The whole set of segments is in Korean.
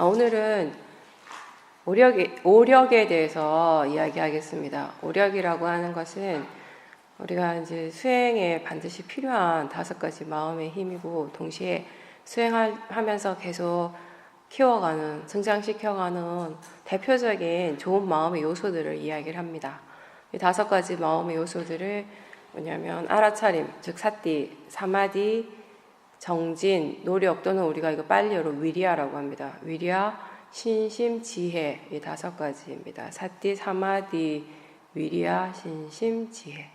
오늘은 오력에 대해서 이야기하겠습니다. 오력이라고 하는 것은 우리가 이제 수행에 반드시 필요한 5가지 마음의 힘이고, 동시에 수행하면서 계속 키워가는, 성장시켜가는 대표적인 좋은 마음의 요소들을 이야기를 합니다. 이 5가지 마음의 요소들을 뭐냐면 알아차림, 즉 사띠, 사마디, 정진, 노력, 또는 우리가 이거 빨리어로 위리아라고 합니다. 위리아, 신심, 지혜, 이 5가지입니다. 사띠, 사마디, 위리아, 신심, 지혜.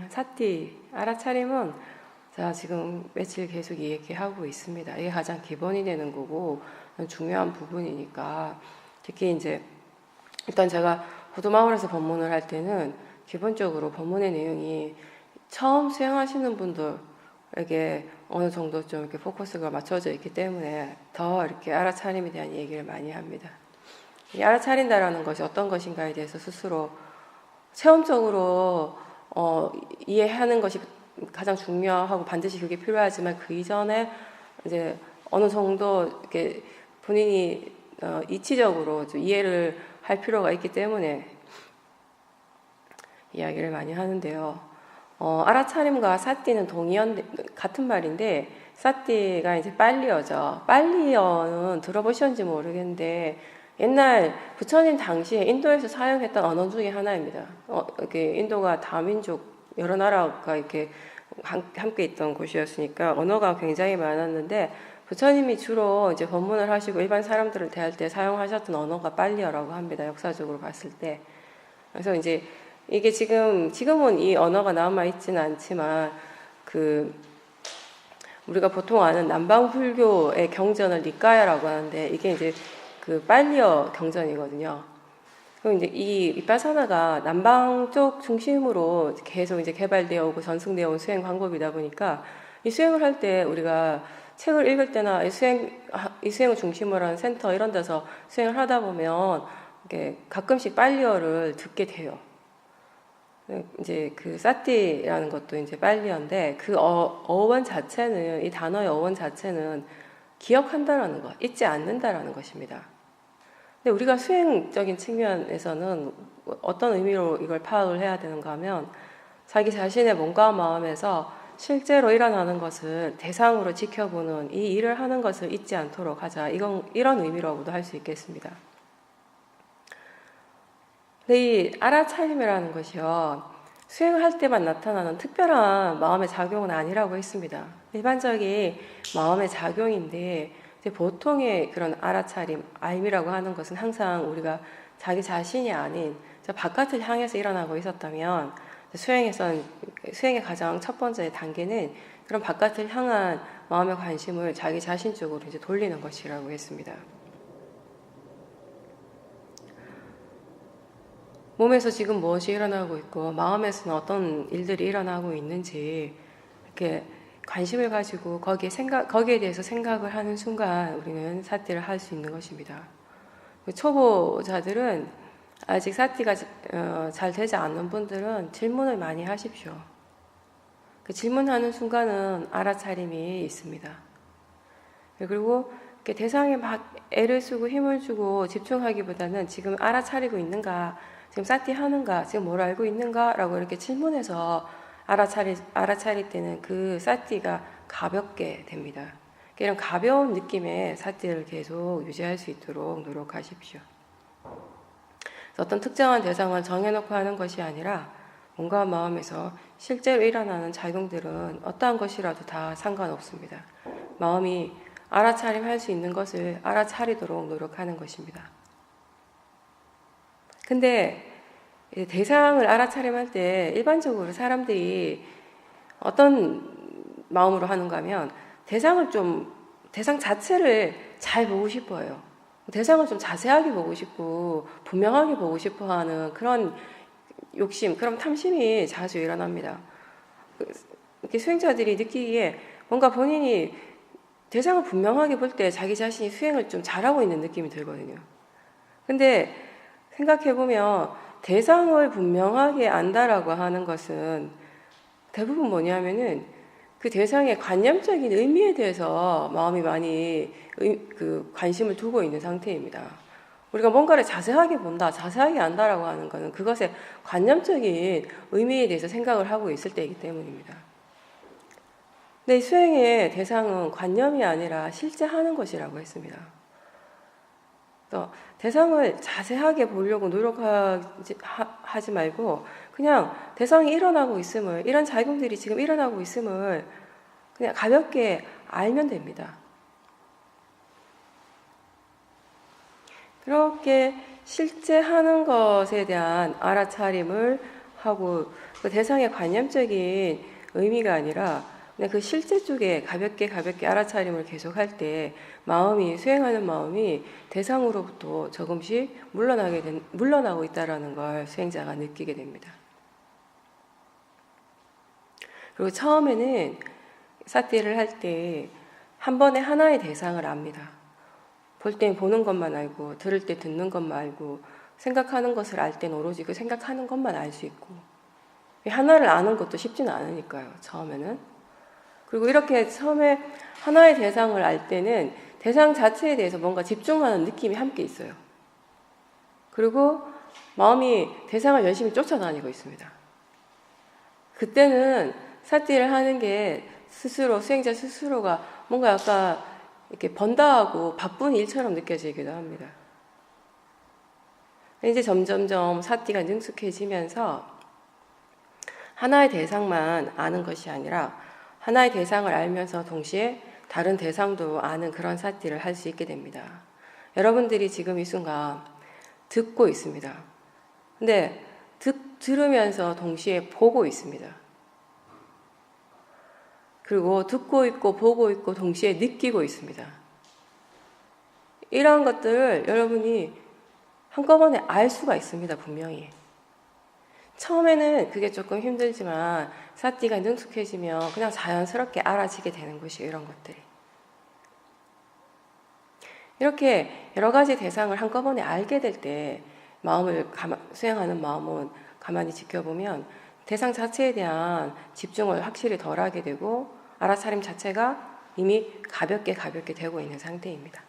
사띠, 알아차림은 자 지금 며칠 계속 얘기하고 있습니다. 이게 가장 기본이 되는 거고 중요한 부분이니까, 특히 이제 일단 제가 호두마을에서 법문을 할 때는 기본적으로 법문의 내용이 처음 수행하시는 분들에게 어느 정도 좀 이렇게 포커스가 맞춰져 있기 때문에 더 이렇게 알아차림에 대한 얘기를 많이 합니다. 이 알아차린다라는 것이 어떤 것인가에 대해서 스스로 체험적으로 이해하는 것이 가장 중요하고 반드시 그게 필요하지만, 그 이전에 이제 어느 정도 이렇게 본인이 이치적으로 좀 이해를 할 필요가 있기 때문에 이야기를 많이 하는데요. 알아차림과 사띠는 같은 말인데, 사띠가 이제 빨리어죠. 빨리어는 들어보셨는지 모르겠는데, 옛날 부처님 당시에 인도에서 사용했던 언어 중에 하나입니다. 이렇게 인도가 다민족 여러 나라가 이렇게 함께 있던 곳이었으니까 언어가 굉장히 많았는데, 부처님이 주로 이제 법문을 하시고 일반 사람들을 대할 때 사용하셨던 언어가 빨리어라고 합니다. 역사적으로 봤을 때. 그래서 이제 이게 지금은 이 언어가 남아 있지는 않지만, 우리가 보통 아는 남방 불교의 경전을 니까야라고 하는데, 이게 이제 빨리어 경전이거든요. 그럼 이제 이 비파사나가 남방 쪽 중심으로 계속 이제 개발되어 오고 전승되어 온 수행 방법이다 보니까, 이 수행을 할 때 우리가 책을 읽을 때나 이 수행을 중심으로 하는 센터 이런 데서 수행을 하다 보면 이게 가끔씩 빨리어를 듣게 돼요. 이제 사띠라는 것도 이제 빨리어인데, 어원 자체는, 이 단어의 어원 자체는 기억한다라는 것, 잊지 않는다라는 것입니다. 근데 우리가 수행적인 측면에서는 어떤 의미로 이걸 파악을 해야 되는가 하면, 자기 자신의 몸과 마음에서 실제로 일어나는 것을 대상으로 지켜보는 이 일을 하는 것을 잊지 않도록 하자, 이런 의미로도 할 수 있겠습니다. 근데 이 알아차림이라는 것이요, 수행할 때만 나타나는 특별한 마음의 작용은 아니라고 했습니다. 일반적인 마음의 작용인데, 이제 보통의 그런 알아차림, 알미라고 하는 것은 항상 우리가 자기 자신이 아닌 바깥을 향해서 일어나고 있었다면, 수행의 가장 첫 번째 단계는 그런 바깥을 향한 마음의 관심을 자기 자신 쪽으로 이제 돌리는 것이라고 했습니다. 몸에서 지금 무엇이 일어나고 있고 마음에서는 어떤 일들이 일어나고 있는지 이렇게 관심을 가지고 거기에 대해서 생각을 하는 순간 우리는 사띠를 할 수 있는 것입니다. 초보자들은, 아직 사띠가 잘 되지 않는 분들은 질문을 많이 하십시오. 그 질문하는 순간은 알아차림이 있습니다. 그리고 대상에 막 애를 쓰고 힘을 주고 집중하기보다는 지금 알아차리고 있는가, 지금 사띠 하는가, 지금 뭘 알고 있는가 라고 이렇게 질문해서 알아차릴 때는 그 사띠가 가볍게 됩니다. 이런 가벼운 느낌의 사띠를 계속 유지할 수 있도록 노력하십시오. 어떤 특정한 대상을 정해놓고 하는 것이 아니라 몸과 마음에서 실제로 일어나는 작용들은 어떠한 것이라도 다 상관없습니다. 마음이 알아차림할 수 있는 것을 알아차리도록 노력하는 것입니다. 근데 대상을 알아차림할 때 일반적으로 사람들이 어떤 마음으로 하는가 하면, 대상 자체를 잘 보고 싶어요. 대상을 좀 자세하게 보고 싶고 분명하게 보고 싶어 하는 그런 욕심, 그런 탐심이 자주 일어납니다. 이렇게 수행자들이 느끼기에 뭔가 본인이 대상을 분명하게 볼 때 자기 자신이 수행을 좀 잘하고 있는 느낌이 들거든요. 근데 생각해보면 대상을 분명하게 안다라고 하는 것은 대부분 뭐냐면은 그 대상의 관념적인 의미에 대해서 마음이 많이 관심을 두고 있는 상태입니다. 우리가 뭔가를 자세하게 본다, 자세하게 안다라고 하는 것은 그것의 관념적인 의미에 대해서 생각을 하고 있을 때이기 때문입니다. 근데 수행의 대상은 관념이 아니라 실제 하는 것이라고 했습니다. 그래서 대상을 자세하게 보려고 노력하지 말고 그냥 대상이 일어나고 있음을, 이런 작용들이 지금 일어나고 있음을 그냥 가볍게 알면 됩니다. 그렇게 실제 하는 것에 대한 알아차림을 하고 그 대상의 관념적인 의미가 아니라 그냥 그 실제 쪽에 가볍게 알아차림을 계속할 때 마음이, 수행하는 마음이 대상으로부터 조금씩 물러나고 있다는 걸 수행자가 느끼게 됩니다. 그리고 처음에는 사티를 할 때 한 번에 하나의 대상을 압니다. 볼 때 보는 것만 알고, 들을 때 듣는 것만 알고, 생각하는 것을 알 땐 오로지 그 생각하는 것만 알 수 있고, 하나를 아는 것도 쉽지는 않으니까요, 처음에는. 그리고 이렇게 처음에 하나의 대상을 알 때는 대상 자체에 대해서 뭔가 집중하는 느낌이 함께 있어요. 그리고 마음이 대상을 열심히 쫓아다니고 있습니다. 그때는 사티를 하는 게 스스로, 수행자 스스로가 뭔가 약간 이렇게 번다하고 바쁜 일처럼 느껴지기도 합니다. 이제 점점점 사티가 능숙해지면서 하나의 대상만 아는 것이 아니라 하나의 대상을 알면서 동시에 다른 대상도 아는 그런 사티를 할 수 있게 됩니다. 여러분들이 지금 이 순간 듣고 있습니다. 근데 들으면서 동시에 보고 있습니다. 그리고 듣고 있고 보고 있고 동시에 느끼고 있습니다. 이러한 것들을 여러분이 한꺼번에 알 수가 있습니다. 분명히. 처음에는 그게 조금 힘들지만 사티가 능숙해지면 그냥 자연스럽게 알아지게 되는 것이에요. 이런 것들이. 이렇게 여러 가지 대상을 한꺼번에 알게 될 때 마음을 수행하는 마음은 가만히 지켜보면 대상 자체에 대한 집중을 확실히 덜 하게 되고 알아차림 자체가 이미 가볍게 되고 있는 상태입니다.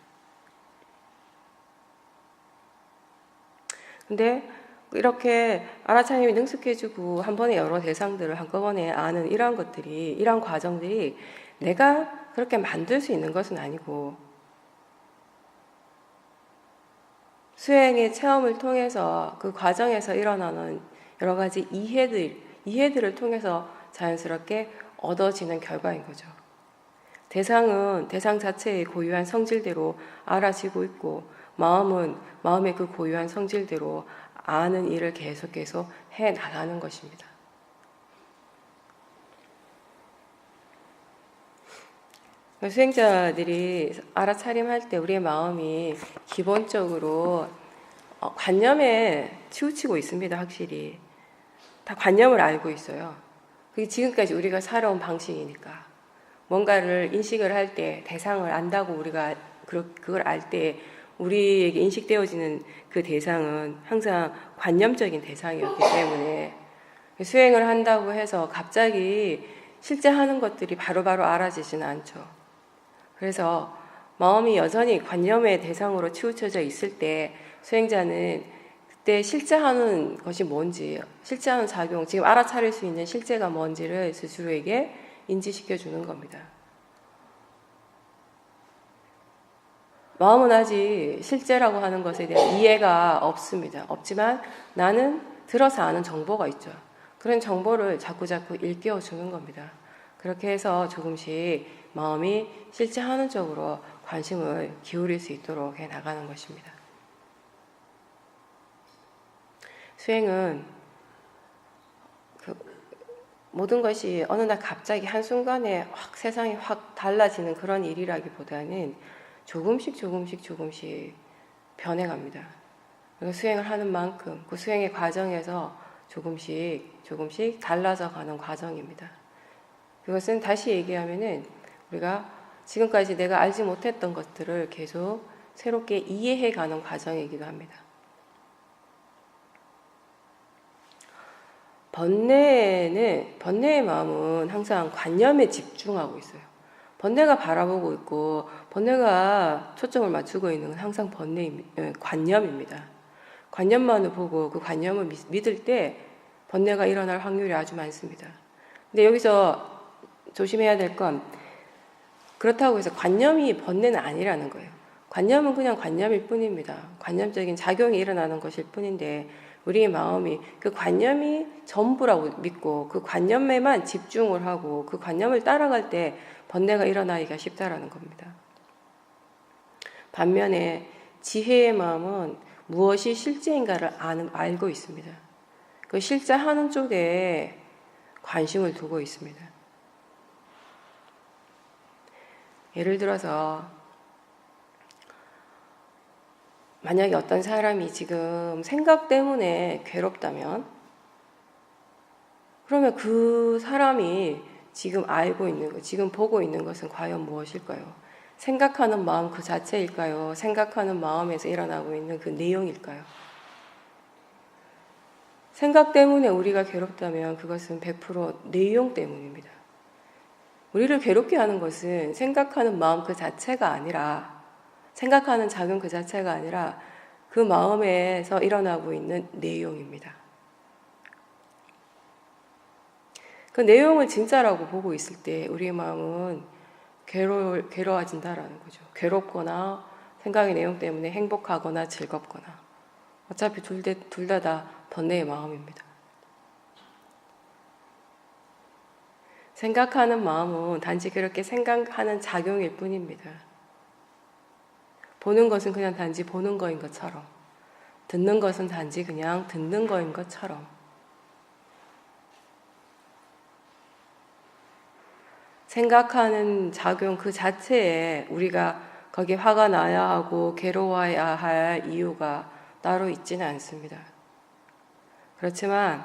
근데 이렇게 알아차림이 능숙해지고 한 번에 여러 대상들을 한꺼번에 아는 이러한 과정들이 내가 그렇게 만들 수 있는 것은 아니고 수행의 체험을 통해서 그 과정에서 일어나는 여러 가지 이해들을 통해서 자연스럽게 얻어지는 결과인 거죠. 대상은 대상 자체의 고유한 성질대로 알아지고 있고 마음은 마음의 그 고유한 성질대로 아는 일을 계속 해 나가는 것입니다. 수행자들이 알아차림할 때 우리의 마음이 기본적으로 관념에 치우치고 있습니다. 확실히. 다 관념을 알고 있어요. 그게 지금까지 우리가 살아온 방식이니까. 뭔가를 인식을 할 때 대상을 안다고 우리가 그걸 알 때 우리에게 인식되어지는 그 대상은 항상 관념적인 대상이었기 때문에 수행을 한다고 해서 갑자기 실제 하는 것들이 바로바로 알아지지는 않죠. 그래서 마음이 여전히 관념의 대상으로 치우쳐져 있을 때 수행자는 그때 실제 하는 것이 뭔지, 실제 하는 작용, 지금 알아차릴 수 있는 실제가 뭔지를 스스로에게 인지시켜 주는 겁니다. 마음은 아직 실제라고 하는 것에 대한 이해가 없습니다. 없지만 나는 들어서 아는 정보가 있죠. 그런 정보를 자꾸 일깨워 주는 겁니다. 그렇게 해서 조금씩 마음이 실제 하는 쪽으로 관심을 기울일 수 있도록 해 나가는 것입니다. 수행은 모든 것이 어느 날 갑자기 한순간에 세상이 확 달라지는 그런 일이라기보다는 조금씩 변해갑니다. 수행을 하는 만큼 그 수행의 과정에서 조금씩 달라져 가는 과정입니다. 그것은 다시 얘기하면은 우리가 지금까지 내가 알지 못했던 것들을 계속 새롭게 이해해 가는 과정이기도 합니다. 번뇌의 마음은 항상 관념에 집중하고 있어요. 번뇌가 바라보고 있고 번뇌가 초점을 맞추고 있는 건 항상 관념입니다. 관념만을 보고 그 관념을 믿을 때 번뇌가 일어날 확률이 아주 많습니다. 근데 여기서 조심해야 될 건 그렇다고 해서 관념이 번뇌는 아니라는 거예요. 관념은 그냥 관념일 뿐입니다. 관념적인 작용이 일어나는 것일 뿐인데 우리의 마음이 그 관념이 전부라고 믿고 그 관념에만 집중을 하고 그 관념을 따라갈 때 번뇌가 일어나기가 쉽다라는 겁니다. 반면에 지혜의 마음은 무엇이 실제인가를 알고 있습니다. 그 실제 하는 쪽에 관심을 두고 있습니다. 예를 들어서 만약에 어떤 사람이 지금 생각 때문에 괴롭다면 그러면 그 사람이 지금 알고 있는 것, 지금 보고 있는 것은 과연 무엇일까요? 생각하는 마음 그 자체일까요? 생각하는 마음에서 일어나고 있는 그 내용일까요? 생각 때문에 우리가 괴롭다면 그것은 100% 내용 때문입니다. 우리를 괴롭게 하는 것은 생각하는 마음 그 자체가 아니라 생각하는 작용 그 자체가 아니라 그 마음에서 일어나고 있는 내용입니다. 그 내용을 진짜라고 보고 있을 때 우리의 마음은 괴로워진다라는 거죠. 괴롭거나 생각의 내용 때문에 행복하거나 즐겁거나 어차피 둘 다 번뇌의 마음입니다. 생각하는 마음은 단지 그렇게 생각하는 작용일 뿐입니다. 보는 것은 그냥 단지 보는 거인 것처럼, 듣는 것은 단지 그냥 듣는 거인 것처럼, 생각하는 작용 그 자체에 우리가 거기에 화가 나야 하고 괴로워야 할 이유가 따로 있지는 않습니다. 그렇지만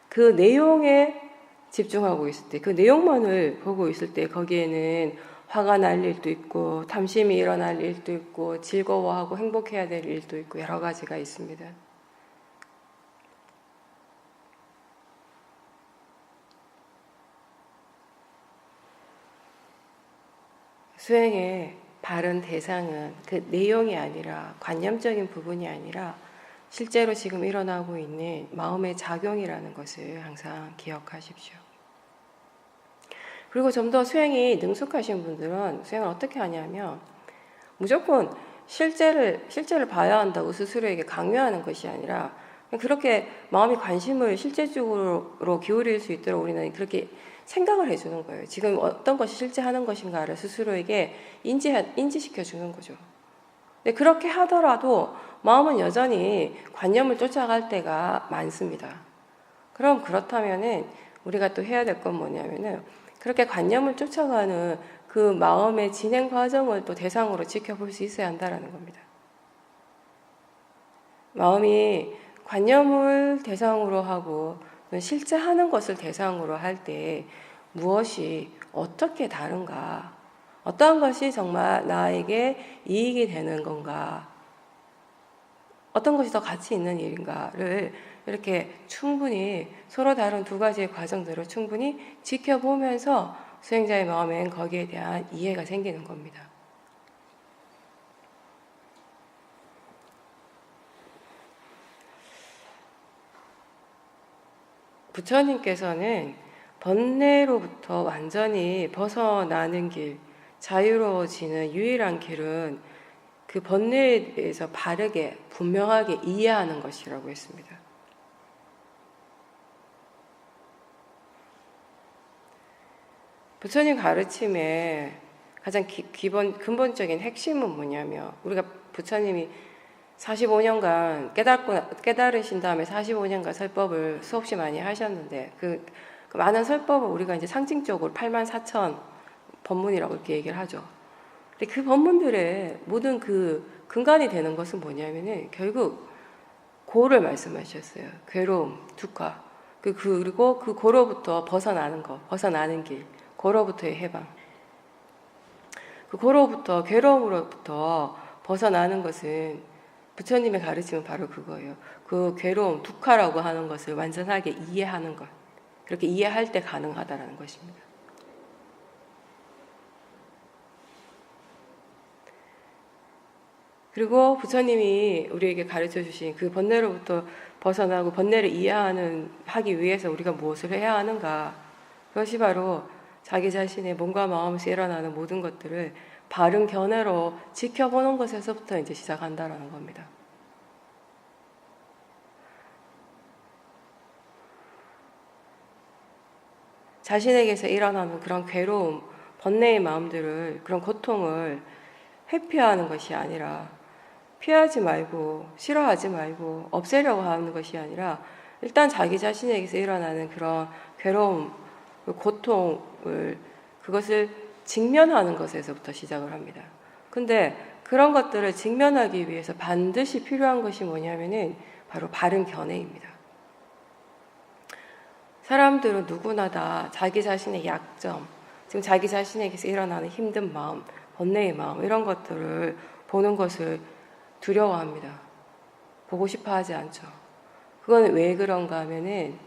그 내용에 집중하고 있을 때, 그 내용만을 보고 있을 때 거기에는 화가 날 일도 있고 탐심이 일어날 일도 있고 즐거워하고 행복해야 될 일도 있고 여러 가지가 있습니다. 수행의 바른 대상은 그 내용이 아니라 관념적인 부분이 아니라 실제로 지금 일어나고 있는 마음의 작용이라는 것을 항상 기억하십시오. 그리고 좀 더 수행이 능숙하신 분들은 수행을 어떻게 하냐면 무조건 실제를 봐야 한다고 스스로에게 강요하는 것이 아니라 그렇게 마음이 관심을 실제적으로 기울일 수 있도록 우리는 그렇게 생각을 해주는 거예요. 지금 어떤 것이 실제 하는 것인가를 스스로에게 인지시켜 주는 거죠. 근데 그렇게 하더라도 마음은 여전히 관념을 쫓아갈 때가 많습니다. 그럼 그렇다면은 우리가 또 해야 될 건 뭐냐면은 그렇게 관념을 쫓아가는 그 마음의 진행 과정을 또 대상으로 지켜볼 수 있어야 한다는 겁니다. 마음이 관념을 대상으로 하고 실제 하는 것을 대상으로 할 때 무엇이 어떻게 다른가, 어떠한 것이 정말 나에게 이익이 되는 건가, 어떤 것이 더 가치 있는 일인가를 이렇게 충분히 서로 다른 두 가지의 과정들을 충분히 지켜보면서 수행자의 마음엔 거기에 대한 이해가 생기는 겁니다. 부처님께서는 번뇌로부터 완전히 벗어나는 길, 자유로워지는 유일한 길은 그 번뇌에 대해서 바르게 분명하게 이해하는 것이라고 했습니다. 부처님 가르침의 가장 근본적인 핵심은 뭐냐면 우리가 부처님이 45년간 깨달으신 다음에 45년간 설법을 수없이 많이 하셨는데 그 많은 설법을 우리가 이제 상징적으로 84,000 법문이라고 이렇게 얘기를 하죠. 근데 그 법문들의 모든 그 근간이 되는 것은 뭐냐면은 결국 고를 말씀하셨어요. 괴로움, 두카. 그리고 그 고로부터 벗어나는 길, 고로부터의 해방. 그 고로부터 괴로움으로부터 벗어나는 것은 부처님의 가르침은 바로 그거예요. 그 괴로움, 두카라고 하는 것을 완전하게 이해하는 것. 그렇게 이해할 때 가능하다라는 것입니다. 그리고 부처님이 우리에게 가르쳐 주신 그 번뇌로부터 벗어나고 번뇌를 하기 위해서 우리가 무엇을 해야 하는가. 그것이 바로 자기 자신의 몸과 마음에서 일어나는 모든 것들을 바른 견해로 지켜보는 것에서부터 이제 시작한다라는 겁니다. 자신에게서 일어나는 그런 괴로움, 번뇌의 마음들을, 그런 고통을 회피하는 것이 아니라, 피하지 말고 싫어하지 말고 없애려고 하는 것이 아니라 일단 자기 자신에게서 일어나는 그런 괴로움, 고통을 그것을 직면하는 것에서부터 시작을 합니다. 근데 그런 것들을 직면하기 위해서 반드시 필요한 것이 뭐냐면은 바로 바른 견해입니다. 사람들은 누구나 다 자기 자신의 약점, 지금 자기 자신에게서 일어나는 힘든 마음, 번뇌의 마음 이런 것들을 보는 것을 두려워합니다. 보고 싶어 하지 않죠. 그건 왜 그런가 하면은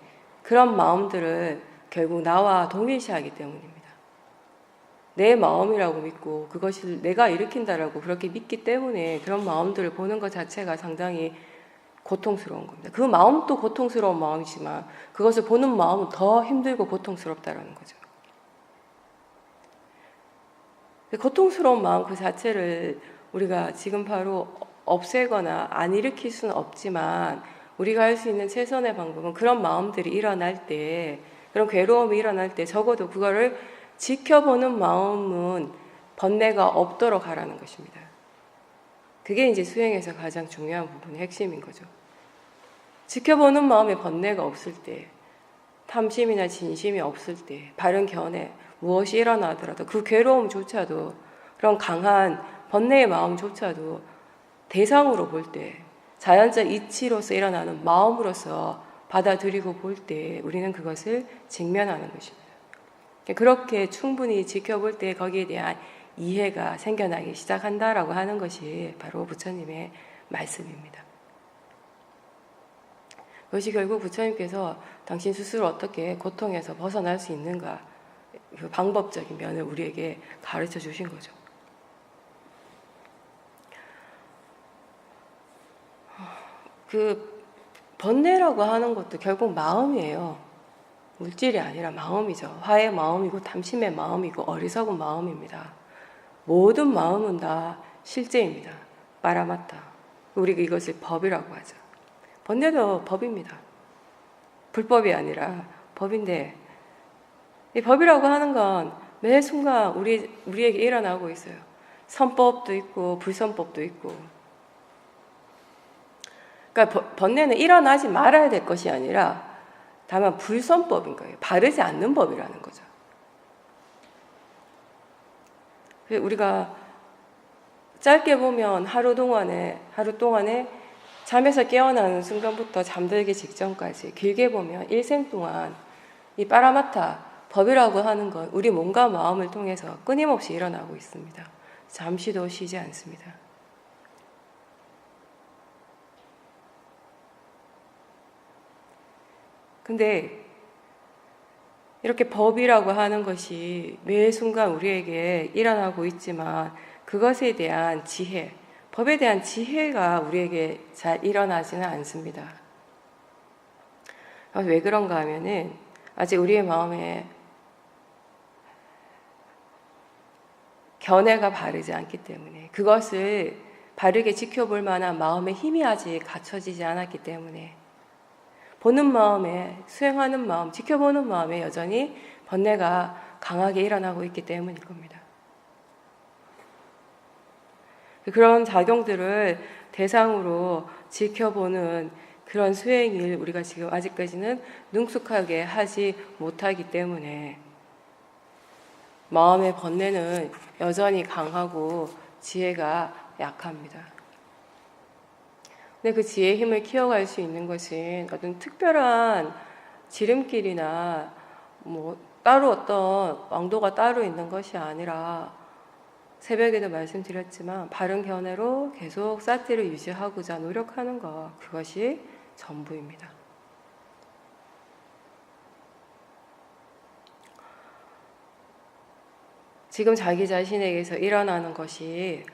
그런 마음들을 결국 나와 동일시하기 때문입니다. 내 마음이라고 믿고 그것이 내가 일으킨다라고 그렇게 믿기 때문에 그런 마음들을 보는 것 자체가 상당히 고통스러운 겁니다. 그 마음도 고통스러운 마음이지만 그것을 보는 마음은 더 힘들고 고통스럽다라는 거죠. 고통스러운 마음 그 자체를 우리가 지금 바로 없애거나 안 일으킬 수는 없지만 우리가 할 수 있는 최선의 방법은 그런 마음들이 일어날 때, 그런 괴로움이 일어날 때 적어도 그거를 지켜보는 마음은 번뇌가 없도록 하라는 것입니다. 그게 이제 수행에서 가장 중요한 부분의 핵심인 거죠. 지켜보는 마음에 번뇌가 없을 때, 탐심이나 진심이 없을 때, 바른 견해, 무엇이 일어나더라도 그 괴로움조차도, 그런 강한 번뇌의 마음조차도 대상으로 볼 때, 자연적 이치로서 일어나는 마음으로서 받아들이고 볼 때 우리는 그것을 직면하는 것입니다. 그렇게 충분히 지켜볼 때 거기에 대한 이해가 생겨나기 시작한다라고 하는 것이 바로 부처님의 말씀입니다. 그것이 결국 부처님께서 당신 스스로 어떻게 고통에서 벗어날 수 있는가, 그 방법적인 면을 우리에게 가르쳐 주신 거죠. 그 번뇌라고 하는 것도 결국 마음이에요. 물질이 아니라 마음이죠. 화의 마음이고 탐심의 마음이고 어리석은 마음입니다. 모든 마음은 다 실제입니다. 빠라마타. 우리가 이것을 법이라고 하죠. 번뇌도 법입니다. 불법이 아니라 법인데 이 법이라고 하는 건 매 순간 우리에게 일어나고 있어요. 선법도 있고 불선법도 있고. 그러니까 번뇌는 일어나지 말아야 될 것이 아니라 다만 불선법인 거예요. 바르지 않는 법이라는 거죠. 우리가 짧게 보면 하루 동안에 잠에서 깨어나는 순간부터 잠들기 직전까지, 길게 보면 일생 동안 이 빠라마타, 법이라고 하는 건 우리 몸과 마음을 통해서 끊임없이 일어나고 있습니다. 잠시도 쉬지 않습니다. 근데 이렇게 법이라고 하는 것이 매 순간 우리에게 일어나고 있지만 그것에 대한 지혜, 법에 대한 지혜가 우리에게 잘 일어나지는 않습니다. 왜 그런가 하면은 아직 우리의 마음에 견해가 바르지 않기 때문에, 그것을 바르게 지켜볼 만한 마음의 힘이 아직 갖춰지지 않았기 때문에, 보는 마음에, 수행하는 마음, 지켜보는 마음에 여전히 번뇌가 강하게 일어나고 있기 때문일 겁니다. 그런 작용들을 대상으로 지켜보는 그런 수행을 우리가 지금 아직까지는 능숙하게 하지 못하기 때문에 마음의 번뇌는 여전히 강하고 지혜가 약합니다. 근데 그 지혜의 힘을 키워갈 수 있는 것은 어떤 특별한 지름길이나 따로 어떤 왕도가 따로 있는 것이 아니라 새벽에도 말씀드렸지만 바른 견해로 계속 사티를 유지하고자 노력하는 것, 그것이 전부입니다. 지금 자기 자신에게서 일어나는 것이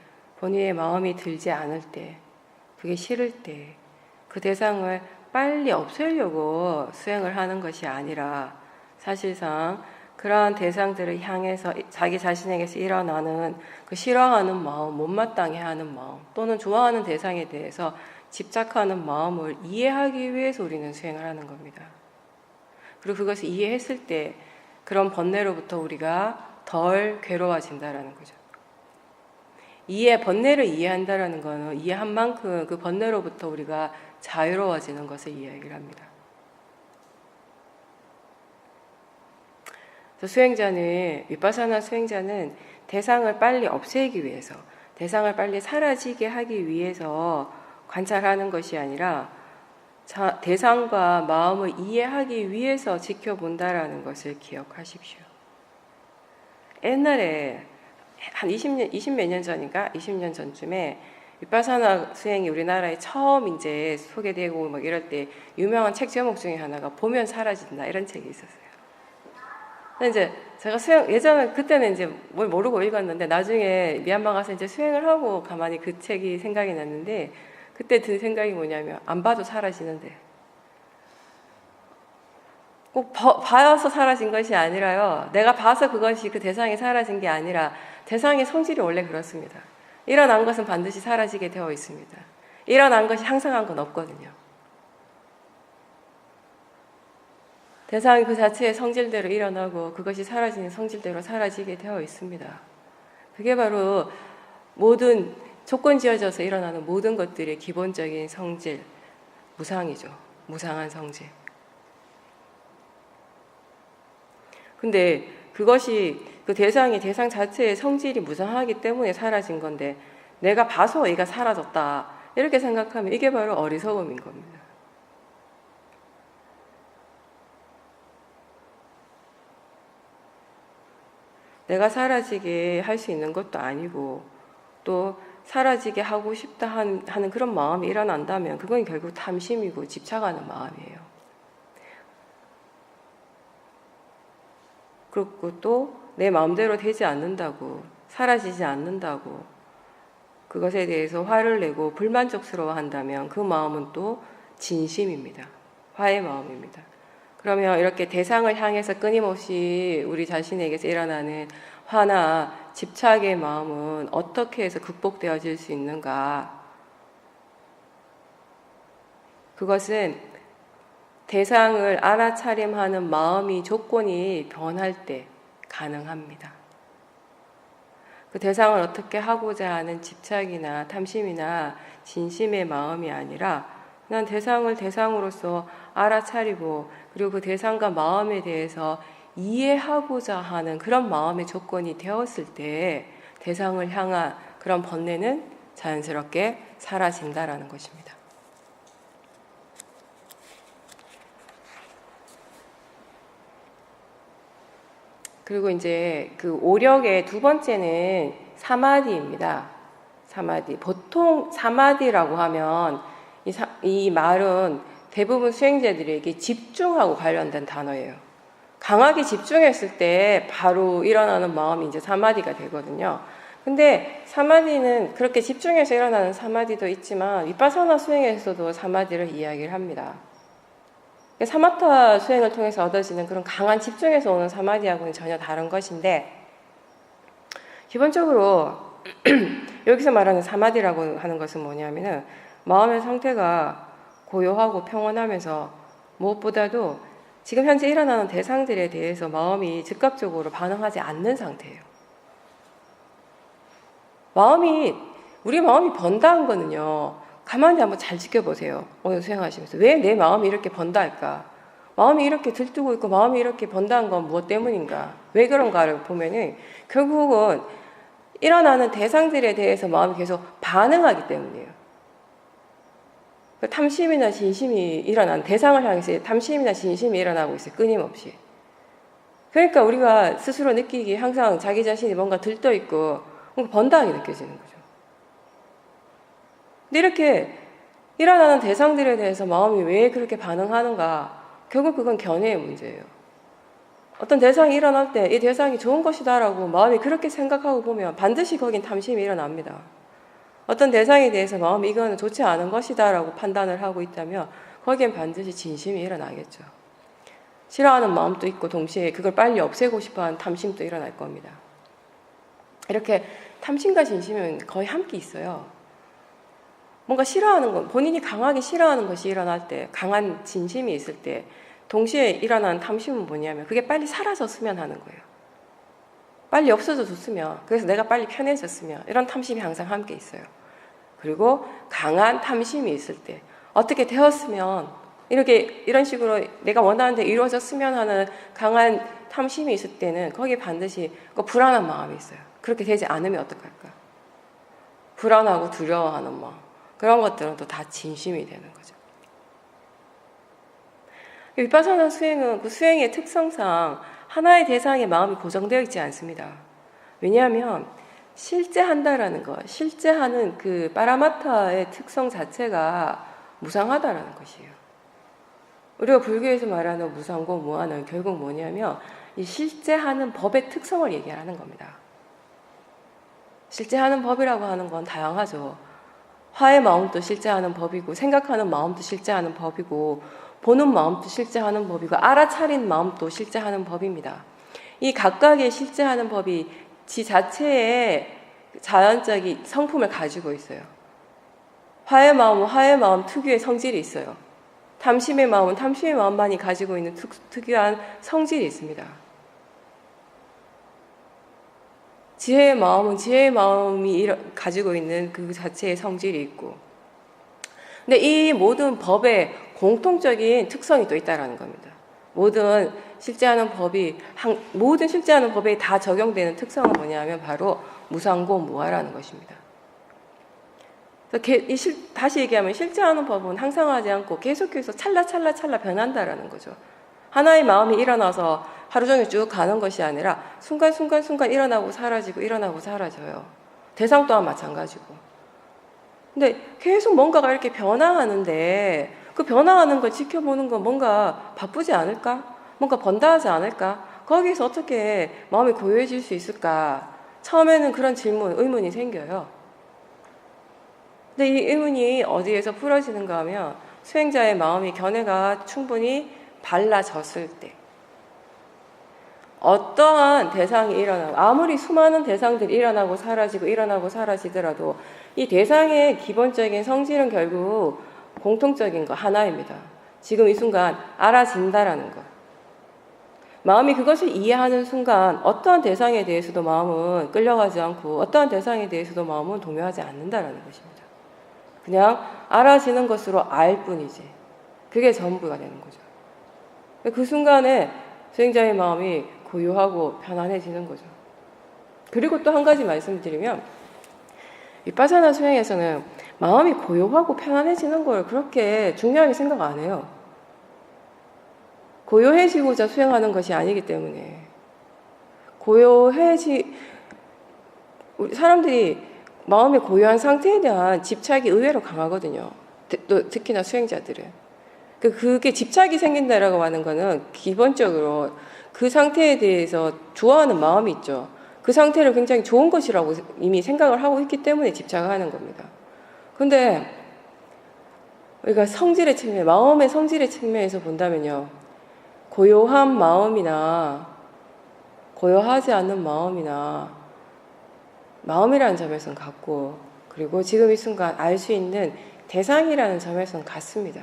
본인의 마음이 들지 않을 때, 그게 싫을 때, 그 대상을 빨리 없애려고 수행을 하는 것이 아니라 사실상 그러한 대상들을 향해서 자기 자신에게서 일어나는 그 싫어하는 마음, 못마땅해 하는 마음, 또는 좋아하는 대상에 대해서 집착하는 마음을 이해하기 위해서 우리는 수행을 하는 겁니다. 그리고 그것을 이해했을 때 그런 번뇌로부터 우리가 덜 괴로워진다라는 거죠. 번뇌를 이해한다라는 것은 이해한 만큼 그 번뇌로부터 우리가 자유로워지는 것을 이야기를 합니다. 그래서 위파사나 수행자는 대상을 빨리 없애기 위해서, 대상을 빨리 사라지게 하기 위해서 관찰하는 것이 아니라 대상과 마음을 이해하기 위해서 지켜본다라는 것을 기억하십시오. 옛날에 한 20몇 년 전인가? 20년 전쯤에 위파사나 수행이 우리나라에 처음 이제 소개되고 막 이럴 때 유명한 책 제목 중에 하나가 보면 사라진다 이런 책이 있었어요. 근데 이제 제가 예전에 그때는 이제 뭘 모르고 읽었는데 나중에 미얀마 가서 이제 수행을 하고 가만히 그 책이 생각이 났는데 그때 든 생각이 뭐냐면 안 봐도 사라지는데 꼭 봐서 사라진 것이 아니라요. 내가 봐서 그것이 그 대상이 사라진 게 아니라 대상의 성질이 원래 그렇습니다. 일어난 것은 반드시 사라지게 되어 있습니다. 일어난 것이 항상한 건 없거든요. 대상이 그 자체의 성질대로 일어나고 그것이 사라지는 성질대로 사라지게 되어 있습니다. 그게 바로 모든 조건 지어져서 일어나는 모든 것들의 기본적인 성질, 무상이죠. 무상한 성질. 근데 그것이 그 대상 자체의 성질이 무상하기 때문에 사라진 건데 내가 봐서 얘가 사라졌다 이렇게 생각하면 이게 바로 어리석음인 겁니다. 내가 사라지게 할 수 있는 것도 아니고 또 사라지게 하고 싶다 하는 그런 마음이 일어난다면 그건 결국 탐심이고 집착하는 마음이에요. 그리고 또 내 마음대로 되지 않는다고, 사라지지 않는다고 그것에 대해서 화를 내고 불만족스러워 한다면 그 마음은 또 진심입니다. 화의 마음입니다. 그러면 이렇게 대상을 향해서 끊임없이 우리 자신에게서 일어나는 화나 집착의 마음은 어떻게 해서 극복되어질 수 있는가? 그것은 대상을 알아차림하는 마음이 조건이 변할 때 가능합니다. 그 대상을 어떻게 하고자 하는 집착이나 탐심이나 진심의 마음이 아니라 난 대상을 대상으로서 알아차리고 그리고 그 대상과 마음에 대해서 이해하고자 하는 그런 마음의 조건이 되었을 때 대상을 향한 그런 번뇌는 자연스럽게 사라진다라는 것입니다. 그리고 이제 그 오력의 두 번째는 사마디입니다. 사마디. 보통 사마디라고 하면 이 말은 대부분 수행자들에게 집중하고 관련된 단어예요. 강하게 집중했을 때 바로 일어나는 마음이 이제 사마디가 되거든요. 근데 사마디는 그렇게 집중해서 일어나는 사마디도 있지만 위파사나 수행에서도 사마디를 이야기를 합니다. 사마타 수행을 통해서 얻어지는 그런 강한 집중에서 오는 사마디하고는 전혀 다른 것인데 기본적으로 여기서 말하는 사마디라고 하는 것은 뭐냐면은 마음의 상태가 고요하고 평온하면서 무엇보다도 지금 현재 일어나는 대상들에 대해서 마음이 즉각적으로 반응하지 않는 상태예요. 우리 마음이 번다한 거는요. 가만히 한번 잘 지켜보세요. 오늘 수행하시면서. 왜 내 마음이 이렇게 번다 할까? 마음이 이렇게 들뜨고 있고 마음이 이렇게 번다한 건 무엇 때문인가? 왜 그런가를 보면은 결국은 일어나는 대상들에 대해서 마음이 계속 반응하기 때문이에요. 탐심이나 진심이 대상을 향해서 탐심이나 진심이 일어나고 있어요. 끊임없이. 그러니까 우리가 스스로 느끼기에 항상 자기 자신이 뭔가 들떠있고 뭔가 번다하게 느껴지는 거죠. 근데 이렇게 일어나는 대상들에 대해서 마음이 왜 그렇게 반응하는가? 결국 그건 견해의 문제예요. 어떤 대상이 일어날 때 이 대상이 좋은 것이다라고 마음이 그렇게 생각하고 보면 반드시 거긴 탐심이 일어납니다. 어떤 대상에 대해서 마음이 이거는 좋지 않은 것이다라고 판단을 하고 있다면 거기엔 반드시 진심이 일어나겠죠. 싫어하는 마음도 있고 동시에 그걸 빨리 없애고 싶어하는 탐심도 일어날 겁니다. 이렇게 탐심과 진심은 거의 함께 있어요. 뭔가 싫어하는 것, 본인이 강하게 싫어하는 것이 일어날 때, 강한 진심이 있을 때 동시에 일어나는 탐심은 뭐냐면 그게 빨리 사라졌으면 하는 거예요. 빨리 없어져 줬으면, 그래서 내가 빨리 편해졌으면, 이런 탐심이 항상 함께 있어요. 그리고 강한 탐심이 있을 때 어떻게 되었으면, 이런 식으로 내가 원하는 데 이루어졌으면 하는 강한 탐심이 있을 때는 거기에 반드시 불안한 마음이 있어요. 그렇게 되지 않으면 어떡할까? 불안하고 두려워하는 마음, 그런 것들은 또 다 진심이 되는 거죠. 위파사나 수행은 그 수행의 특성상 하나의 대상에 마음이 고정되어 있지 않습니다. 왜냐하면 실제 한다라는 것, 실제 하는 그 파라마타의 특성 자체가 무상하다라는 것이에요. 우리가 불교에서 말하는 무상고 무한은 결국 뭐냐면 이 실제 하는 법의 특성을 얘기하는 겁니다. 실제 하는 법이라고 하는 건 다양하죠. 화의 마음도 실제 하는 법이고, 생각하는 마음도 실제 하는 법이고, 보는 마음도 실제 하는 법이고, 알아차린 마음도 실제 하는 법입니다. 이 각각의 실제 하는 법이 지 자체의 자연적인 성품을 가지고 있어요. 화의 마음은 화의 마음 특유의 성질이 있어요. 탐심의 마음은 탐심의 마음만이 가지고 있는 특유한 성질이 있습니다. 지혜의 마음은 지혜의 마음이 가지고 있는 그 자체의 성질이 있고, 근데 이 모든 법에 공통적인 특성이 또 있다는 겁니다. 모든 실제하는 법에 다 적용되는 특성은 뭐냐면 바로 무상고 무아라는 것입니다. 그래서 다시 얘기하면 실제하는 법은 항상하지 않고 계속해서 찰나찰나 변한다라는 거죠. 하나의 마음이 일어나서 하루 종일 쭉 가는 것이 아니라 순간순간 일어나고 사라지고 일어나고 사라져요. 대상 또한 마찬가지고. 근데 계속 뭔가가 이렇게 변화하는데 그 변화하는 걸 지켜보는 건 뭔가 바쁘지 않을까? 뭔가 번다하지 않을까? 거기서 어떻게 마음이 고요해질 수 있을까? 처음에는 그런 의문이 생겨요. 근데 이 의문이 어디에서 풀어지는가 하면 수행자의 마음이 견해가 충분히 발라졌을 때, 어떠한 대상이 일어나고, 아무리 수많은 대상들이 일어나고 사라지더라도 이 대상의 기본적인 성질은 결국 공통적인 거 하나입니다. 지금 이 순간 알아진다라는 것. 마음이 그것을 이해하는 순간 어떠한 대상에 대해서도 마음은 끌려가지 않고 어떠한 대상에 대해서도 마음은 동요하지 않는다라는 것입니다. 그냥 알아지는 것으로 알 뿐이지. 그게 전부가 되는 거죠. 그 순간에 수행자의 마음이 고요하고 편안해지는 거죠. 그리고 또 한 가지 말씀드리면, 위파사나 수행에서는 마음이 고요하고 편안해지는 걸 그렇게 중요하게 생각 안 해요. 고요해지고자 수행하는 것이 아니기 때문에. 우리 사람들이 마음의 고요한 상태에 대한 집착이 의외로 강하거든요. 또 특히나 수행자들은. 그게 집착이 생긴다라고 하는 거는 기본적으로 그 상태에 대해서 좋아하는 마음이 있죠. 그 상태를 굉장히 좋은 것이라고 이미 생각을 하고 있기 때문에 집착을 하는 겁니다. 근데 우리가 마음의 성질의 측면에서 본다면요. 고요한 마음이나 고요하지 않는 마음이라는 점에서는 같고, 그리고 지금 이 순간 알 수 있는 대상이라는 점에서는 같습니다.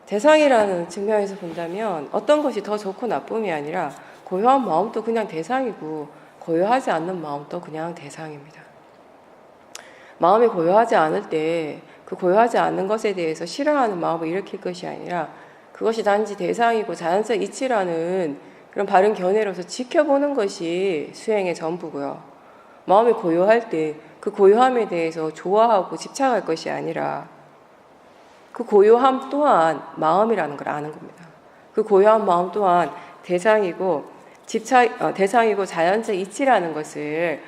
대상이라는 측면에서 본다면 어떤 것이 더 좋고 나쁨이 아니라 고요한 마음도 그냥 대상이고 고요하지 않는 마음도 그냥 대상입니다. 마음이 고요하지 않을 때 그 고요하지 않는 것에 대해서 싫어하는 마음을 일으킬 것이 아니라 그것이 단지 대상이고 자연적 이치라는 그런 바른 견해로서 지켜보는 것이 수행의 전부고요. 마음이 고요할 때 그 고요함에 대해서 좋아하고 집착할 것이 아니라 그 고요함 또한 마음이라는 걸 아는 겁니다. 그 고요한 마음 또한 대상이고 대상이고 자연적 이치라는 것을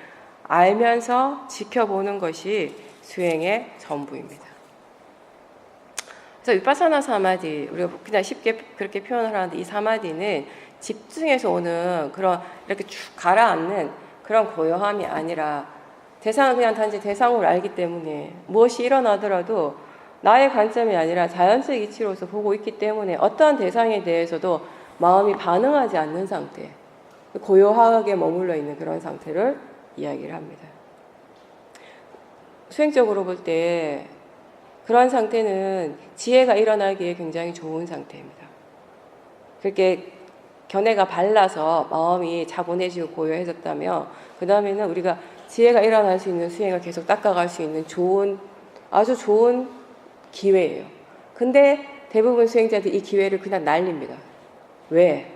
알면서 지켜보는 것이 수행의 전부입니다. 그래서 위파사나 사마디, 우리가 그냥 쉽게 그렇게 표현을 하는데, 이 사마디는 집중해서 오는 그런 이렇게 쭉 가라앉는 그런 고요함이 아니라, 대상은 그냥 단지 대상으로 알기 때문에 무엇이 일어나더라도 나의 관점이 아니라 자연적 이치로서 보고 있기 때문에 어떠한 대상에 대해서도 마음이 반응하지 않는 상태, 고요하게 머물러 있는 그런 상태를 이야기를 합니다. 수행적으로 볼 때 그런 상태는 지혜가 일어나기에 굉장히 좋은 상태입니다. 그렇게 견해가 발라서 마음이 차분해지고 고요해졌다면 그 다음에는 우리가 지혜가 일어날 수 있는 수행을 계속 닦아갈 수 있는 아주 좋은 기회예요. 근데 대부분 수행자들이 이 기회를 그냥 날립니다. 왜?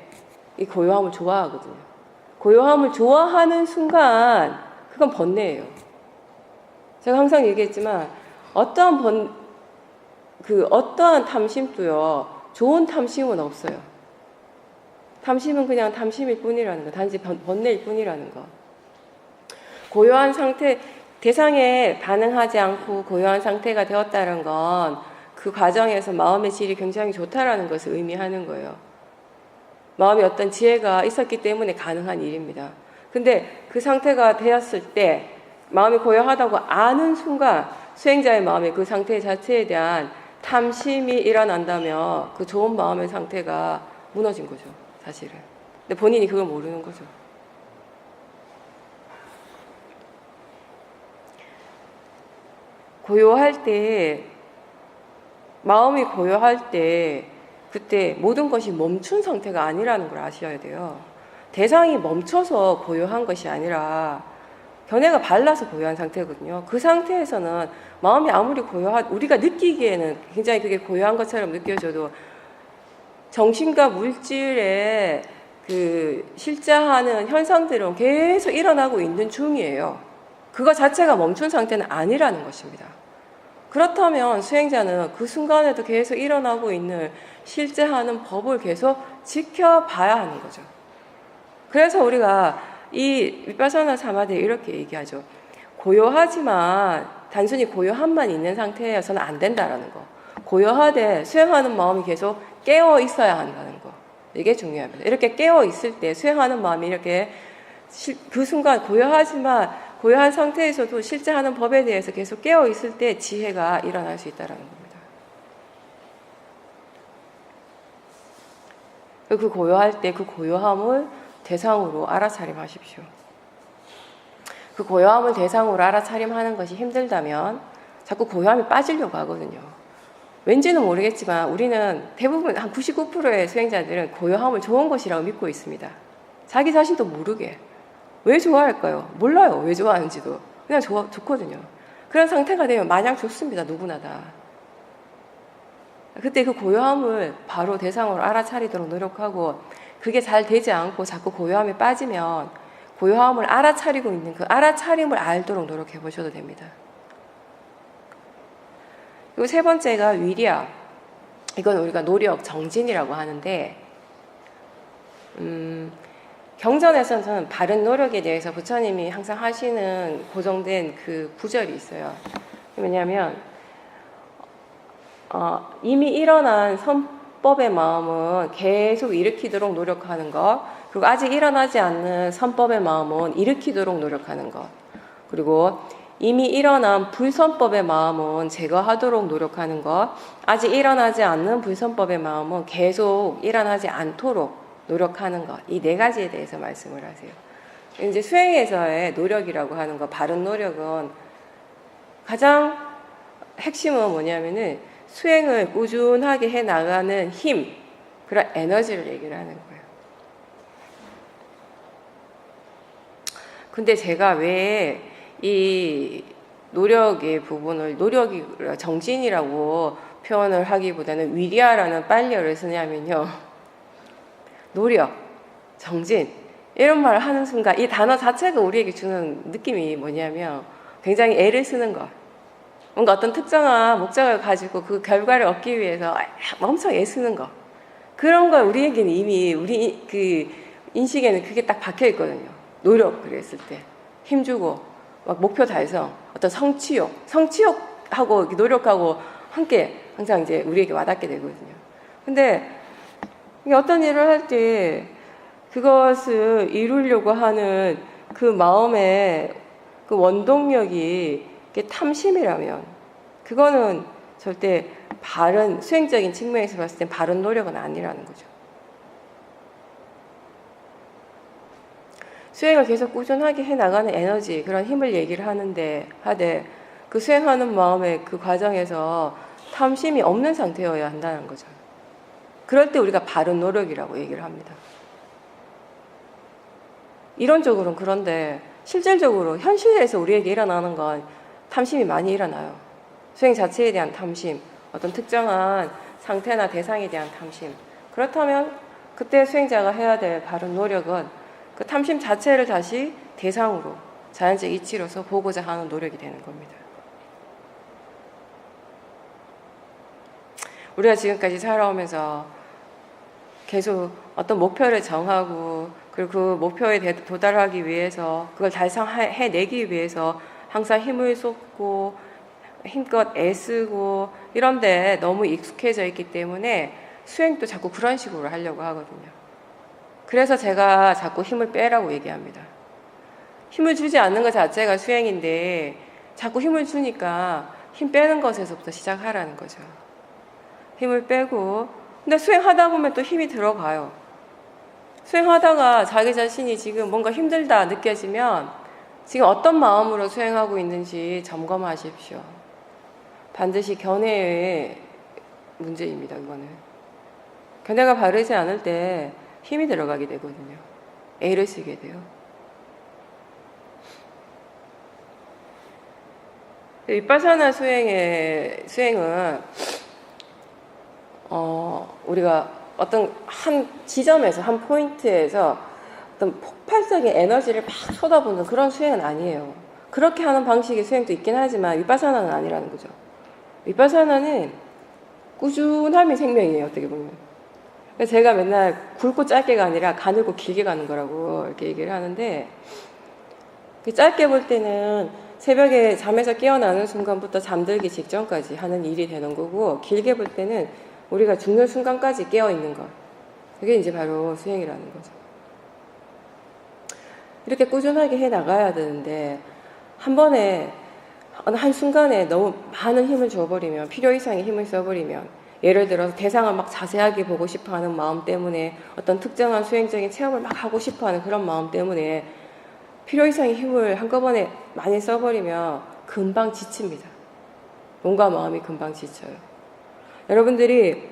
이 고요함을 좋아하거든요. 고요함을 좋아하는 순간 그건 번뇌예요. 제가 항상 얘기했지만 어떠한 탐심도요, 좋은 탐심은 없어요. 탐심은 그냥 탐심일 뿐이라는 거, 단지 번뇌일 뿐이라는 거. 고요한 상태, 대상에 반응하지 않고 고요한 상태가 되었다는 건 그 과정에서 마음의 질이 굉장히 좋다라는 것을 의미하는 거예요. 마음에 어떤 지혜가 있었기 때문에 가능한 일입니다. 근데 그 상태가 되었을 때 마음이 고요하다고 아는 순간 수행자의 마음에 그 상태 자체에 대한 탐심이 일어난다면 그 좋은 마음의 상태가 무너진 거죠, 사실은. 근데 본인이 그걸 모르는 거죠. 고요할 때, 마음이 고요할 때 그때 모든 것이 멈춘 상태가 아니라는 걸 아셔야 돼요. 대상이 멈춰서 고요한 것이 아니라 견해가 발라서 고요한 상태거든요. 그 상태에서는 마음이 아무리 우리가 느끼기에는 굉장히 그게 고요한 것처럼 느껴져도 정신과 물질의 그 실제하는 현상들은 계속 일어나고 있는 중이에요. 그거 자체가 멈춘 상태는 아니라는 것입니다. 그렇다면 수행자는 그 순간에도 계속 일어나고 있는 실제하는 법을 계속 지켜봐야 하는 거죠. 그래서 우리가 이 위파사나 사마디에 이렇게 얘기하죠. 고요하지만 단순히 고요함만 있는 상태여서는 안 된다라는 거. 고요하되 수행하는 마음이 계속 깨어 있어야 한다는 거. 이게 중요합니다. 이렇게 깨어 있을 때 수행하는 마음이 이렇게 그 순간 고요한 상태에서도 실제 하는 법에 대해서 계속 깨어 있을 때 지혜가 일어날 수 있다는 겁니다. 그 고요할 때 그 고요함을 대상으로 알아차림하십시오. 그 고요함을 대상으로 알아차림하는 것이 힘들다면 자꾸 고요함이 빠지려고 하거든요. 왠지는 모르겠지만 우리는 대부분 한 99%의 수행자들은 고요함을 좋은 것이라고 믿고 있습니다. 자기 자신도 모르게. 왜 좋아할까요? 몰라요. 왜 좋아하는지도. 그냥 좋거든요. 그런 상태가 되면 마냥 좋습니다. 누구나 다. 그때 그 고요함을 바로 대상으로 알아차리도록 노력하고 그게 잘 되지 않고 자꾸 고요함에 빠지면 고요함을 알아차리고 있는 그 알아차림을 알도록 노력해 보셔도 됩니다. 그리고 세 번째가 위리야. 이건 우리가 노력, 정진이라고 하는데 경전에서는 바른 노력에 대해서 부처님이 항상 하시는 고정된 그 구절이 있어요. 왜냐하면 이미 일어난 선법의 마음은 계속 일으키도록 노력하는 것, 그리고 아직 일어나지 않는 선법의 마음은 일으키도록 노력하는 것, 그리고 이미 일어난 불선법의 마음은 제거하도록 노력하는 것, 아직 일어나지 않는 불선법의 마음은 계속 일어나지 않도록 노력하는 것, 이 네 가지에 대해서 말씀을 하세요. 이제 수행에서의 노력이라고 하는 것, 바른 노력은 가장 핵심은 뭐냐면은 수행을 꾸준하게 해 나가는 힘, 그런 에너지를 얘기를 하는 거예요. 근데 제가 왜 이 노력의 부분을 노력이 정진이라고 표현을 하기보다는 위리아라는 빨리어를 쓰냐면요. 노력, 정진 이런 말을 하는 순간 이 단어 자체가 우리에게 주는 느낌이 뭐냐면 굉장히 애를 쓰는 것, 뭔가 어떤 특정한 목적을 가지고 그 결과를 얻기 위해서 엄청 애쓰는 것, 그런 걸 우리에게는 이미 인식에는 그게 딱 박혀 있거든요. 노력 그랬을 때 힘주고 막 목표 달성, 어떤 성취욕하고 노력하고 함께 항상 이제 우리에게 와닿게 되거든요. 근데 어떤 일을 할 때 그것을 이루려고 하는 그 마음의 그 원동력이 탐심이라면 그거는 절대 바른 수행적인 측면에서 봤을 땐 바른 노력은 아니라는 거죠. 수행을 계속 꾸준하게 해나가는 에너지, 그런 힘을 얘기를 하되 그 수행하는 마음의 그 과정에서 탐심이 없는 상태여야 한다는 거죠. 그럴 때 우리가 바른 노력이라고 얘기를 합니다. 이론적으로는 그런데 실질적으로 현실에서 우리에게 일어나는 건 탐심이 많이 일어나요. 수행 자체에 대한 탐심, 어떤 특정한 상태나 대상에 대한 탐심. 그렇다면 그때 수행자가 해야 될 바른 노력은 그 탐심 자체를 다시 대상으로 자연적 이치로서 보고자 하는 노력이 되는 겁니다. 우리가 지금까지 살아오면서 계속 어떤 목표를 정하고 그리고 그 목표에 도달하기 위해서 그걸 달성해내기 위해서 항상 힘을 쏟고 힘껏 애쓰고 이런데 너무 익숙해져 있기 때문에 수행도 자꾸 그런 식으로 하려고 하거든요. 그래서 제가 자꾸 힘을 빼라고 얘기합니다. 힘을 주지 않는 것 자체가 수행인데 자꾸 힘을 주니까 힘 빼는 것에서부터 시작하라는 거죠. 힘을 빼고 근데 수행하다 보면 또 힘이 들어가요. 수행하다가 자기 자신이 지금 뭔가 힘들다 느껴지면 지금 어떤 마음으로 수행하고 있는지 점검하십시오. 반드시 견해의 문제입니다. 이거는 견해가 바르지 않을 때 힘이 들어가게 되거든요. 애를 쓰게 돼요. 위파사나 수행은 우리가 어떤 한 지점에서 한 포인트에서 어떤 폭발적인 에너지를 막 쏟아붓는 그런 수행은 아니에요. 그렇게 하는 방식의 수행도 있긴 하지만 위파사나는 아니라는 거죠. 위파사나는 꾸준함이 생명이에요. 어떻게 보면. 제가 맨날 굵고 짧게가 아니라 가늘고 길게 가는 거라고 이렇게 얘기를 하는데 짧게 볼 때는 새벽에 잠에서 깨어나는 순간부터 잠들기 직전까지 하는 일이 되는 거고 길게 볼 때는 우리가 죽는 순간까지 깨어있는 것. 그게 이제 바로 수행이라는 거죠. 이렇게 꾸준하게 해 나가야 되는데 한 번에 한 순간에 너무 많은 힘을 줘버리면 필요 이상의 힘을 써버리면 예를 들어서 대상을 막 자세하게 보고 싶어하는 마음 때문에 어떤 특정한 수행적인 체험을 막 하고 싶어하는 그런 마음 때문에 필요 이상의 힘을 한꺼번에 많이 써버리면 금방 지칩니다. 몸과 마음이 금방 지쳐요. 여러분들이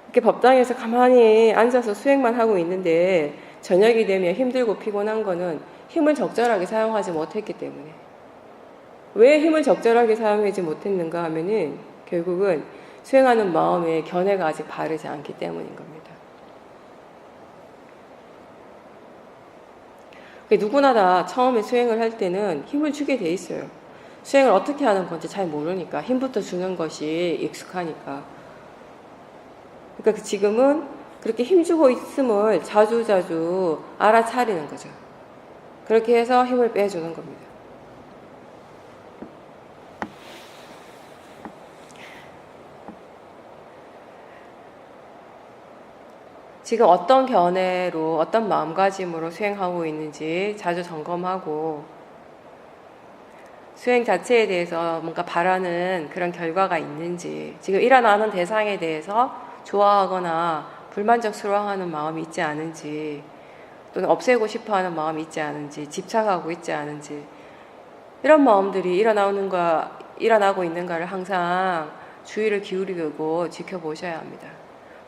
이렇게 법당에서 가만히 앉아서 수행만 하고 있는데 저녁이 되면 힘들고 피곤한 거는 힘을 적절하게 사용하지 못했기 때문에. 왜 힘을 적절하게 사용하지 못했는가 하면은 결국은 수행하는 마음의 견해가 아직 바르지 않기 때문인 겁니다. 누구나 다 처음에 수행을 할 때는 힘을 주게 돼 있어요. 수행을 어떻게 하는 건지 잘 모르니까 힘부터 주는 것이 익숙하니까. 그러니까 지금은 그렇게 힘주고 있음을 자주자주 알아차리는 거죠. 그렇게 해서 힘을 빼주는 겁니다. 지금 어떤 견해로 어떤 마음가짐으로 수행하고 있는지 자주 점검하고 수행 자체에 대해서 뭔가 바라는 그런 결과가 있는지 지금 일어나는 대상에 대해서 좋아하거나 불만족스러워하는 마음이 있지 않은지 또는 없애고 싶어하는 마음이 있지 않은지 집착하고 있지 않은지 이런 마음들이 일어나고 있는가를 항상 주의를 기울이고 지켜보셔야 합니다.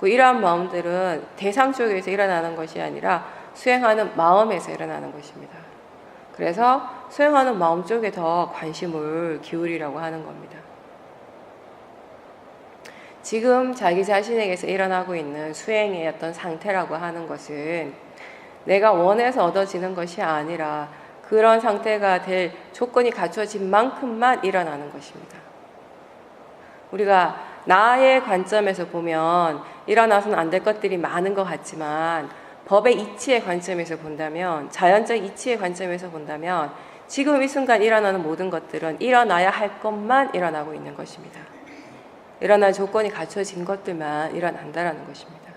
이러한 마음들은 대상 쪽에서 일어나는 것이 아니라 수행하는 마음에서 일어나는 것입니다. 그래서 수행하는 마음 쪽에 더 관심을 기울이라고 하는 겁니다. 지금 자기 자신에게서 일어나고 있는 수행의 어떤 상태라고 하는 것은 내가 원해서 얻어지는 것이 아니라 그런 상태가 될 조건이 갖춰진 만큼만 일어나는 것입니다. 우리가 나의 관점에서 보면 일어나서는 안 될 것들이 많은 것 같지만 법의 이치의 관점에서 본다면, 자연적 이치의 관점에서 본다면 지금 이 순간 일어나는 모든 것들은 일어나야 할 것만 일어나고 있는 것입니다. 일어날 조건이 갖춰진 것들만 일어난다라는 것입니다.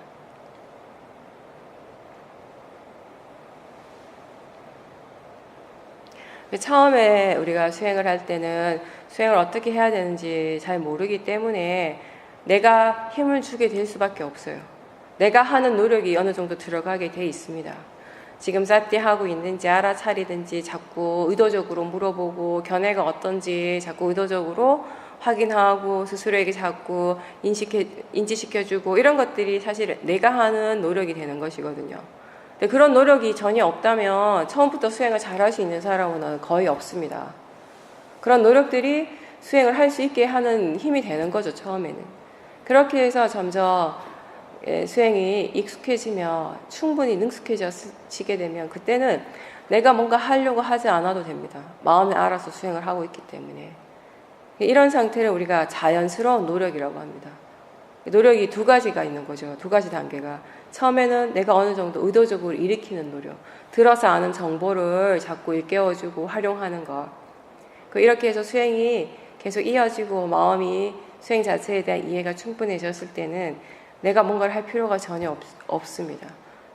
처음에 우리가 수행을 할 때는 수행을 어떻게 해야 되는지 잘 모르기 때문에 내가 힘을 주게 될 수밖에 없어요. 내가 하는 노력이 어느 정도 들어가게 돼 있습니다. 지금 사띠하고 있는지 알아차리든지 자꾸 의도적으로 물어보고 견해가 어떤지 자꾸 의도적으로 확인하고 스스로에게 자꾸 인지시켜주고 이런 것들이 사실 내가 하는 노력이 되는 것이거든요. 근데 그런 노력이 전혀 없다면 처음부터 수행을 잘할 수 있는 사람은 거의 없습니다. 그런 노력들이 수행을 할 수 있게 하는 힘이 되는 거죠, 처음에는. 그렇게 해서 점점 수행이 익숙해지며 충분히 능숙해지게 되면 그때는 내가 뭔가 하려고 하지 않아도 됩니다. 마음이 알아서 수행을 하고 있기 때문에. 이런 상태를 우리가 자연스러운 노력이라고 합니다. 노력이 두 가지가 있는 거죠. 두 가지 단계가. 처음에는 내가 어느 정도 의도적으로 일으키는 노력. 들어서 아는 정보를 자꾸 일깨워주고 활용하는 것. 이렇게 해서 수행이 계속 이어지고 마음이 수행 자체에 대한 이해가 충분해졌을 때는 내가 뭔가를 할 필요가 전혀 없습니다.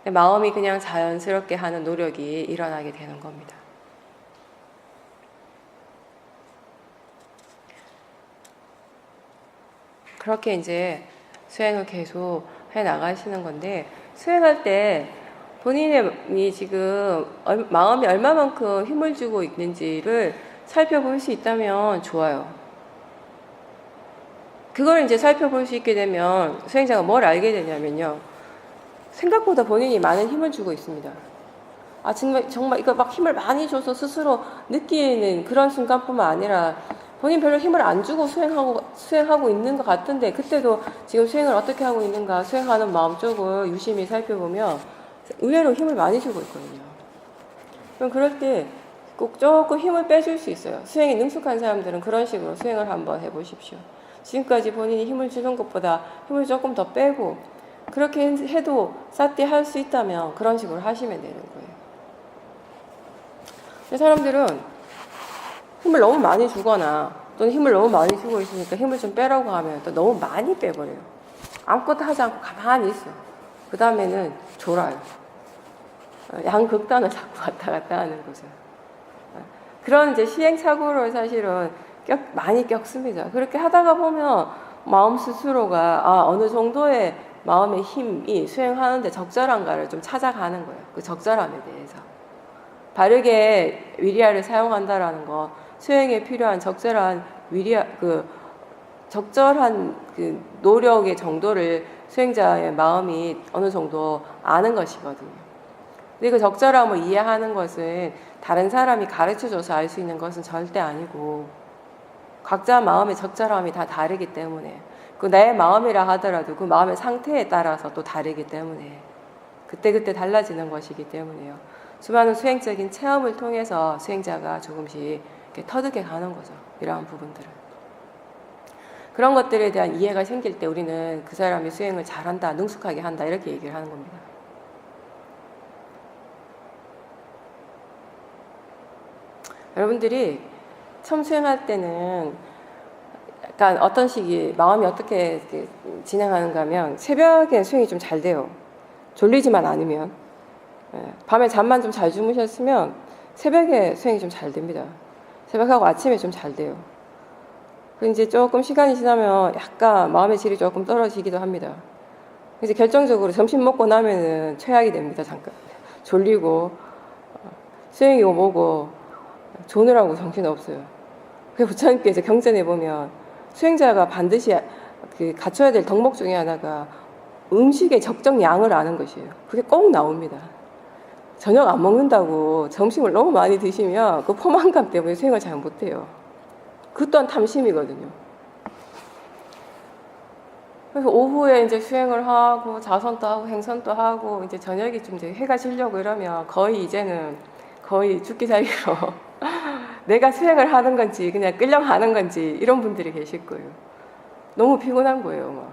마음이 그냥 자연스럽게 하는 노력이 일어나게 되는 겁니다. 그렇게 이제 수행을 계속 해 나가시는 건데, 수행할 때 본인이 지금 마음이 얼마만큼 힘을 주고 있는지를 살펴볼 수 있다면 좋아요. 그걸 이제 살펴볼 수 있게 되면 수행자가 뭘 알게 되냐면요. 생각보다 본인이 많은 힘을 주고 있습니다. 정말 이거 막 힘을 많이 줘서 스스로 느끼는 그런 순간뿐만 아니라 본인 별로 힘을 안 주고 수행하고 있는 것 같은데, 그때도 지금 수행을 어떻게 하고 있는가 수행하는 마음 쪽을 유심히 살펴보면 의외로 힘을 많이 주고 있거든요. 그럼 그럴 때 꼭 조금 힘을 빼줄 수 있어요. 수행에 능숙한 사람들은 그런 식으로 수행을 한번 해보십시오. 지금까지 본인이 힘을 주는 것보다 힘을 조금 더 빼고, 그렇게 해도 사띠 할 수 있다면 그런 식으로 하시면 되는 거예요. 근데 사람들은 힘을 너무 많이 주거나 또는 힘을 너무 많이 주고 있으니까 힘을 좀 빼라고 하면 또 너무 많이 빼버려요. 아무것도 하지 않고 가만히 있어요. 그 다음에는 졸아요. 양극단을 자꾸 왔다 갔다 하는 거죠. 그런 이제 시행착오를 사실은 많이 겪습니다. 그렇게 하다가 보면 마음 스스로가 어느 정도의 마음의 힘이 수행하는데 적절한가를 좀 찾아가는 거예요. 그 적절함에 대해서. 바르게 위리아를 사용한다라는 거, 수행에 필요한 적절한 적절한 그 노력의 정도를 수행자의 마음이 어느 정도 아는 것이거든요. 근데 그 적절함을 이해하는 것은 다른 사람이 가르쳐줘서 알 수 있는 것은 절대 아니고, 각자 마음의 적절함이 다 다르기 때문에, 그 내 마음이라 하더라도 그 마음의 상태에 따라서 또 다르기 때문에 그때그때 달라지는 것이기 때문에요. 수많은 수행적인 체험을 통해서 수행자가 조금씩 이렇게 터득해 가는 거죠. 이러한 부분들을. 그런 것들에 대한 이해가 생길 때 우리는 그 사람이 수행을 잘한다, 능숙하게 한다, 이렇게 얘기를 하는 겁니다. 여러분들이 처음 수행할 때는 약간 어떤 식이 마음이 어떻게 진행하는가 하면, 새벽에 수행이 좀 잘 돼요. 졸리지만 않으면. 밤에 잠만 좀 잘 주무셨으면 새벽에 수행이 좀 잘 됩니다. 새벽하고 아침에 좀 잘 돼요. 그리고 이제 조금 시간이 지나면 약간 마음의 질이 조금 떨어지기도 합니다. 이제 결정적으로 점심 먹고 나면은 최악이 됩니다. 잠깐 졸리고 수행이고 뭐고 조느라고 정신없어요. 그래서 부처님께서 경전에 보면 수행자가 반드시 갖춰야 될 덕목 중에 하나가 음식의 적정 양을 아는 것이에요. 그게 꼭 나옵니다. 저녁 안 먹는다고 점심을 너무 많이 드시면 그 포만감 때문에 수행을 잘 못해요. 그 또한 탐심이거든요. 그래서 오후에 이제 수행을 하고 자선도 하고 행선도 하고 이제 저녁이 좀 이제 해가 지려고 이러면 이제는 거의 죽기 살기로 내가 수행을 하는 건지 그냥 끌려가는 건지 이런 분들이 계실 거예요. 너무 피곤한 거예요. 막.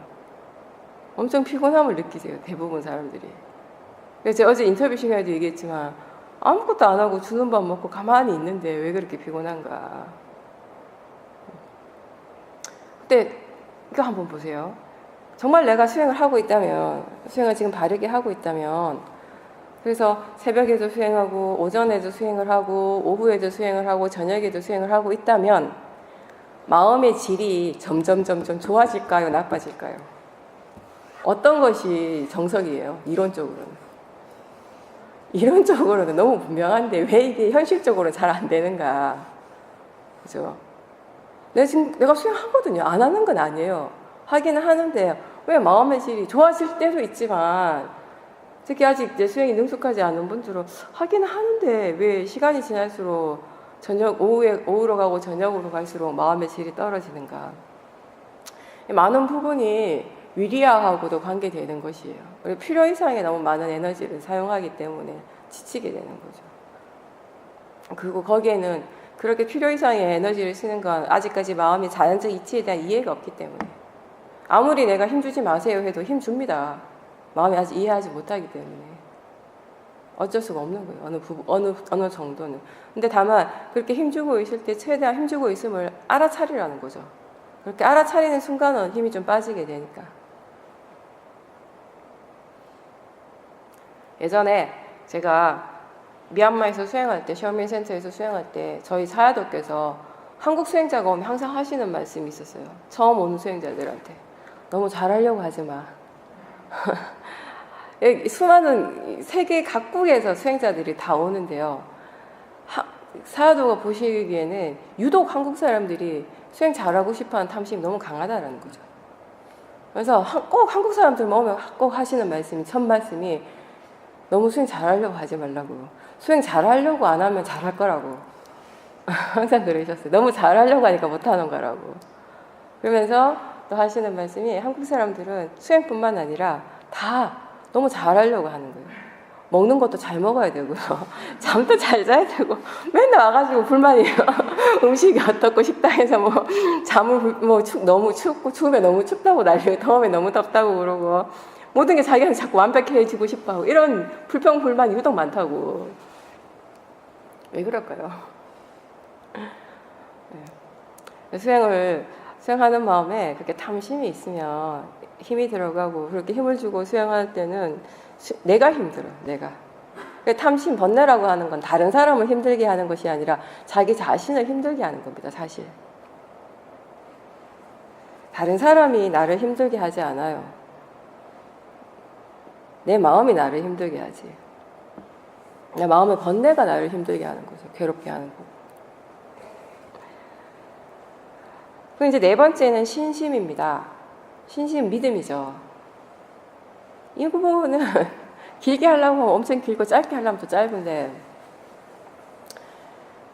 엄청 피곤함을 느끼세요. 대부분 사람들이. 그래서 제가 어제 인터뷰 시간에도 얘기했지만 아무것도 안 하고 주는 밥 먹고 가만히 있는데 왜 그렇게 피곤한가. 근데 이거 한번 보세요. 정말 내가 수행을 하고 있다면, 수행을 지금 바르게 하고 있다면, 그래서 새벽에도 수행하고 오전에도 수행을 하고 오후에도 수행을 하고 저녁에도 수행을 하고 있다면 마음의 질이 점점 좋아질까요? 나빠질까요? 어떤 것이 정석이에요? 이론적으로는. 이론적으로는 너무 분명한데 왜 이게 현실적으로 잘 안 되는가. 그죠? 내가 수행하거든요. 안 하는 건 아니에요. 하기는 하는데 왜 마음의 질이 좋아질 때도 있지만 특히 아직 이제 수행이 능숙하지 않은 분들은 하기는 하는데 왜 시간이 지날수록 오후로 가고 저녁으로 갈수록 마음의 질이 떨어지는가. 많은 부분이 위리아하고도 관계되는 것이에요. 우리 필요 이상의 너무 많은 에너지를 사용하기 때문에 지치게 되는 거죠. 그리고 거기에는 그렇게 필요 이상의 에너지를 쓰는 건 아직까지 마음의 자연적 이치에 대한 이해가 없기 때문에 아무리 내가 힘주지 마세요 해도 힘줍니다. 마음이 아직 이해하지 못하기 때문에 어쩔 수가 없는 거예요. 어느 정도는. 근데 다만 그렇게 힘주고 있을 때 최대한 힘주고 있음을 알아차리라는 거죠. 그렇게 알아차리는 순간은 힘이 좀 빠지게 되니까. 예전에 제가 미얀마에서 수행할 때, 셔민센터에서 수행할 때 저희 사야도께서 한국 수행자가 오면 항상 하시는 말씀이 있었어요. 처음 오는 수행자들한테. 너무 잘하려고 하지 마. 수많은 세계 각국에서 수행자들이 다 오는데요. 사야도가 보시기에는 유독 한국 사람들이 수행 잘하고 싶어하는 탐심이 너무 강하다는 거죠. 그래서 꼭 한국 사람들 오면 꼭 하시는 말씀이, 첫 말씀이 너무 수행 잘하려고 하지 말라고. 수행 잘하려고 안 하면 잘할 거라고. 항상 그러셨어요. 너무 잘하려고 하니까 못하는 거라고. 그러면서 또 하시는 말씀이 한국 사람들은 수행뿐만 아니라 다 너무 잘하려고 하는 거예요. 먹는 것도 잘 먹어야 되고요. 잠도 잘 자야 되고 맨날 와가지고 불만이에요. 음식이 어떻고 식당에서 잠을 너무 춥고 추우면 너무 춥다고 난리고 더우면 너무 덥다고 그러고 모든 게 자기한테 자꾸 완벽해지고 싶어하고 이런 불평불만이 유독 많다고. 왜 그럴까요? 네. 수행하는 마음에 그렇게 탐심이 있으면 힘이 들어가고 그렇게 힘을 주고 수행할 때는 내가 힘들어. 내가. 탐심, 번뇌라고 하는 건 다른 사람을 힘들게 하는 것이 아니라 자기 자신을 힘들게 하는 겁니다. 사실. 다른 사람이 나를 힘들게 하지 않아요. 내 마음이 나를 힘들게 하지. 내 마음의 번뇌가 나를 힘들게 하는 거죠. 괴롭게 하는 거. 그리고 이제 네 번째는 신심입니다. 신심, 믿음이죠. 이 부분은 길게 하려고 하면 엄청 길고 짧게 하려면 또 짧은데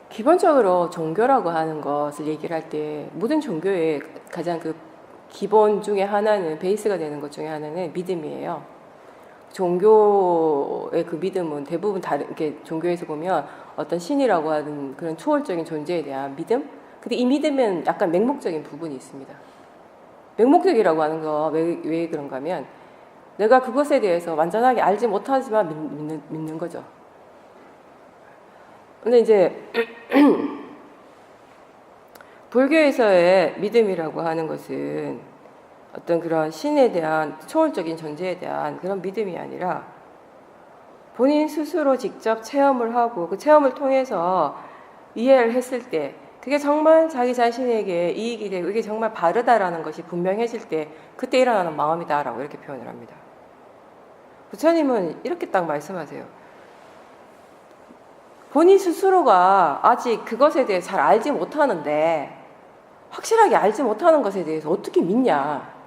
기본적으로 종교라고 하는 것을 얘기를 할 때 모든 종교의 가장 그 기본 중에 하나는 베이스가 되는 것 중에 하나는 믿음이에요. 종교의 그 믿음은 대부분 이렇게 종교에서 보면 어떤 신이라고 하는 그런 초월적인 존재에 대한 믿음? 근데 이 믿음은 약간 맹목적인 부분이 있습니다. 맹목적이라고 하는 거 왜 그런가 하면 내가 그것에 대해서 완전하게 알지 못하지만 믿는 거죠. 근데 이제 불교에서의 믿음이라고 하는 것은 어떤 그런 신에 대한 초월적인 존재에 대한 그런 믿음이 아니라 본인 스스로 직접 체험을 하고 그 체험을 통해서 이해를 했을 때 그게 정말 자기 자신에게 이익이 되고 이게 정말 바르다라는 것이 분명해질 때 그때 일어나는 마음이다라고 이렇게 표현을 합니다. 부처님은 이렇게 딱 말씀하세요. 본인 스스로가 아직 그것에 대해 잘 알지 못하는데 확실하게 알지 못하는 것에 대해서 어떻게 믿냐?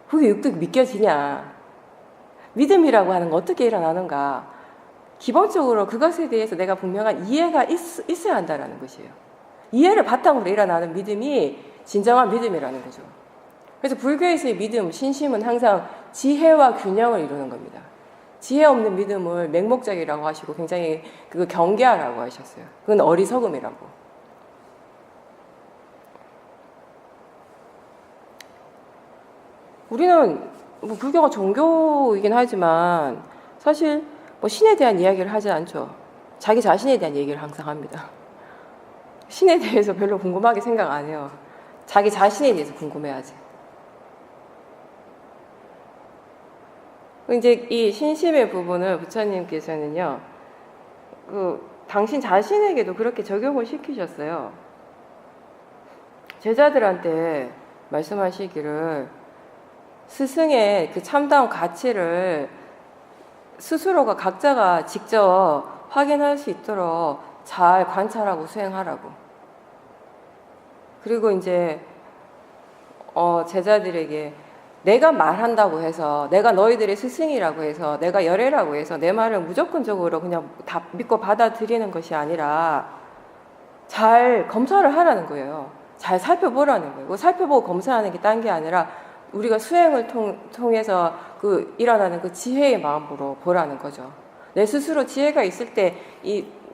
그게 육득 믿겨지냐? 믿음이라고 하는 건 어떻게 일어나는가? 기본적으로 그것에 대해서 내가 분명한 이해가 있어야 한다는 것이에요. 이해를 바탕으로 일어나는 믿음이 진정한 믿음이라는 거죠. 그래서 불교에서의 믿음, 신심은 항상 지혜와 균형을 이루는 겁니다. 지혜 없는 믿음을 맹목적이라고 하시고 굉장히 그거 경계하라고 하셨어요. 그건 어리석음이라고. 우리는 불교가 종교이긴 하지만 사실 뭐 신에 대한 이야기를 하지 않죠. 자기 자신에 대한 얘기를 항상 합니다. 신에 대해서 별로 궁금하게 생각 안 해요. 자기 자신에 대해서 궁금해하지. 이제 이 신심의 부분을 부처님께서는요, 당신 자신에게도 그렇게 적용을 시키셨어요. 제자들한테 말씀하시기를 스승의 그 참다운 가치를 스스로가 각자가 직접 확인할 수 있도록 잘 관찰하고 수행하라고. 그리고 이제 제자들에게 내가 말한다고 해서, 내가 너희들의 스승이라고 해서, 내가 열애라고 해서 내 말을 무조건적으로 그냥 다 믿고 받아들이는 것이 아니라 잘 검사를 하라는 거예요. 잘 살펴보라는 거예요. 살펴보고 검사하는 게 딴 게 아니라 우리가 수행을 통해서 일어나는 그 지혜의 마음으로 보라는 거죠. 내 스스로 지혜가 있을 때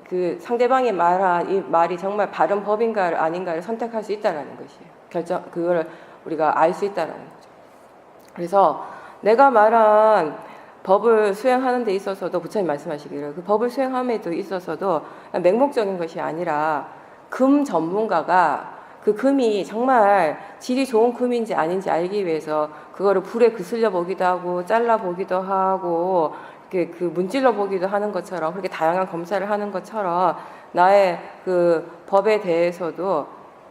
그 상대방이 말한 이 말이 정말 바른 법인가 아닌가를 선택할 수 있다라는 것이에요. 그걸 우리가 알 수 있다라는 거죠. 그래서 내가 말한 법을 수행하는 데 있어서도 부처님 말씀하시기를 그 법을 수행함에도 있어서도 맹목적인 것이 아니라 금 전문가가 그 금이 정말 질이 좋은 금인지 아닌지 알기 위해서 그거를 불에 그슬려 보기도 하고 잘라 보기도 하고 그 문질러 보기도 하는 것처럼 그렇게 다양한 검사를 하는 것처럼 나의 그 법에 대해서도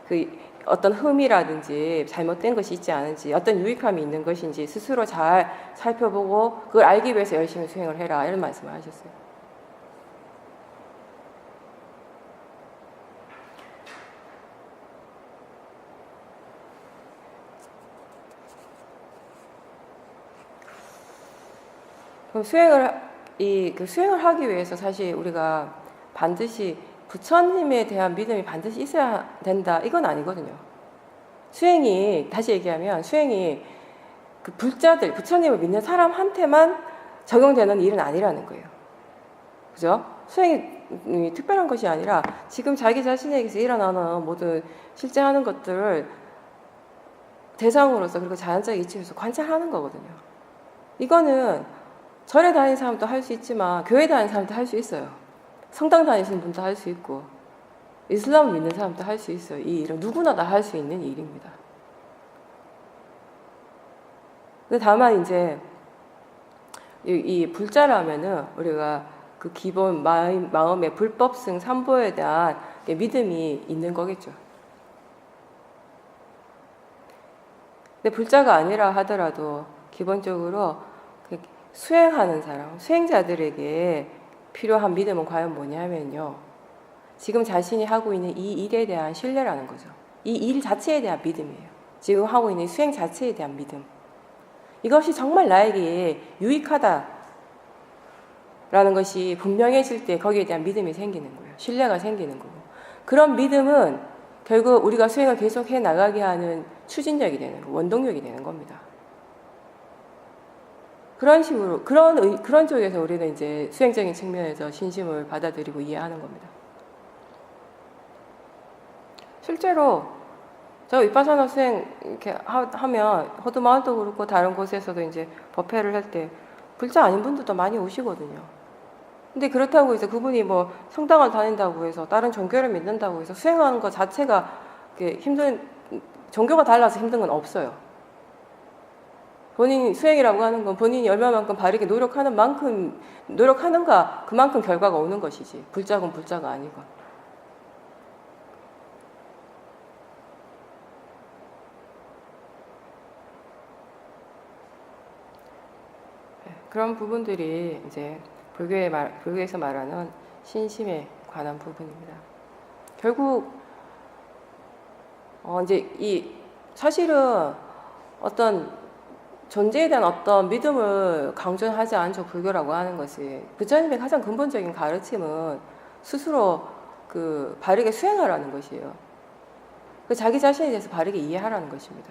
그 어떤 흠이라든지 잘못된 것이 있지 않은지 어떤 유익함이 있는 것인지 스스로 잘 살펴보고 그걸 알기 위해서 열심히 수행을 해라 이런 말씀을 하셨어요. 그럼 수행을 하기 위해서 사실 우리가 반드시 부처님에 대한 믿음이 반드시 있어야 된다 이건 아니거든요. 다시 얘기하면 수행이 그 불자들, 부처님을 믿는 사람한테만 적용되는 일은 아니라는 거예요. 그죠? 수행이 특별한 것이 아니라 지금 자기 자신에게서 일어나는 모든 실제 하는 것들을 대상으로서 그리고 자연적 이치에서 관찰하는 거거든요. 이거는 절에 다니는 사람도 할 수 있지만 교회 다니는 사람도 할 수 있어요. 성당 다니시는 분도 할 수 있고 이슬람을 믿는 사람도 할 수 있어요. 이 일은 누구나 다 할 수 있는 일입니다. 근데 다만 이제 이 불자라면은 우리가 그 기본 마음의 불법승 삼보에 대한 믿음이 있는 거겠죠. 근데 불자가 아니라 하더라도 기본적으로 수행하는 사람, 수행자들에게 필요한 믿음은 과연 뭐냐면요. 지금 자신이 하고 있는 이 일에 대한 신뢰라는 거죠. 이 일 자체에 대한 믿음이에요. 지금 하고 있는 수행 자체에 대한 믿음. 이것이 정말 나에게 유익하다라는 것이 분명해질 때 거기에 대한 믿음이 생기는 거예요. 신뢰가 생기는 거고. 그런 믿음은 결국 우리가 수행을 계속해 나가게 하는 추진력이 되는 거, 원동력이 되는 겁니다. 그런 식으로, 그런 쪽에서 우리는 이제 수행적인 측면에서 신심을 받아들이고 이해하는 겁니다. 실제로, 제가 위파사나 수행 이렇게 하면, 호두마을도 그렇고, 다른 곳에서도 이제 법회를 할 때, 불자 아닌 분들도 많이 오시거든요. 근데 그렇다고 해서 그분이 뭐 성당을 다닌다고 해서, 다른 종교를 믿는다고 해서 수행하는 것 자체가 종교가 달라서 힘든 건 없어요. 본인이 수행이라고 하는 건 본인이 얼마만큼 바르게 노력하는가 그만큼 결과가 오는 것이지 불자건 불자가 아니건. 그런 부분들이 이제 불교에서 말하는 신심에 관한 부분입니다. 결국 이제 사실은 어떤 존재에 대한 어떤 믿음을 강조하지 않죠. 불교라고 하는 것이. 부처님의 가장 근본적인 가르침은 스스로 바르게 수행하라는 것이에요. 자기 자신에 대해서 바르게 이해하라는 것입니다.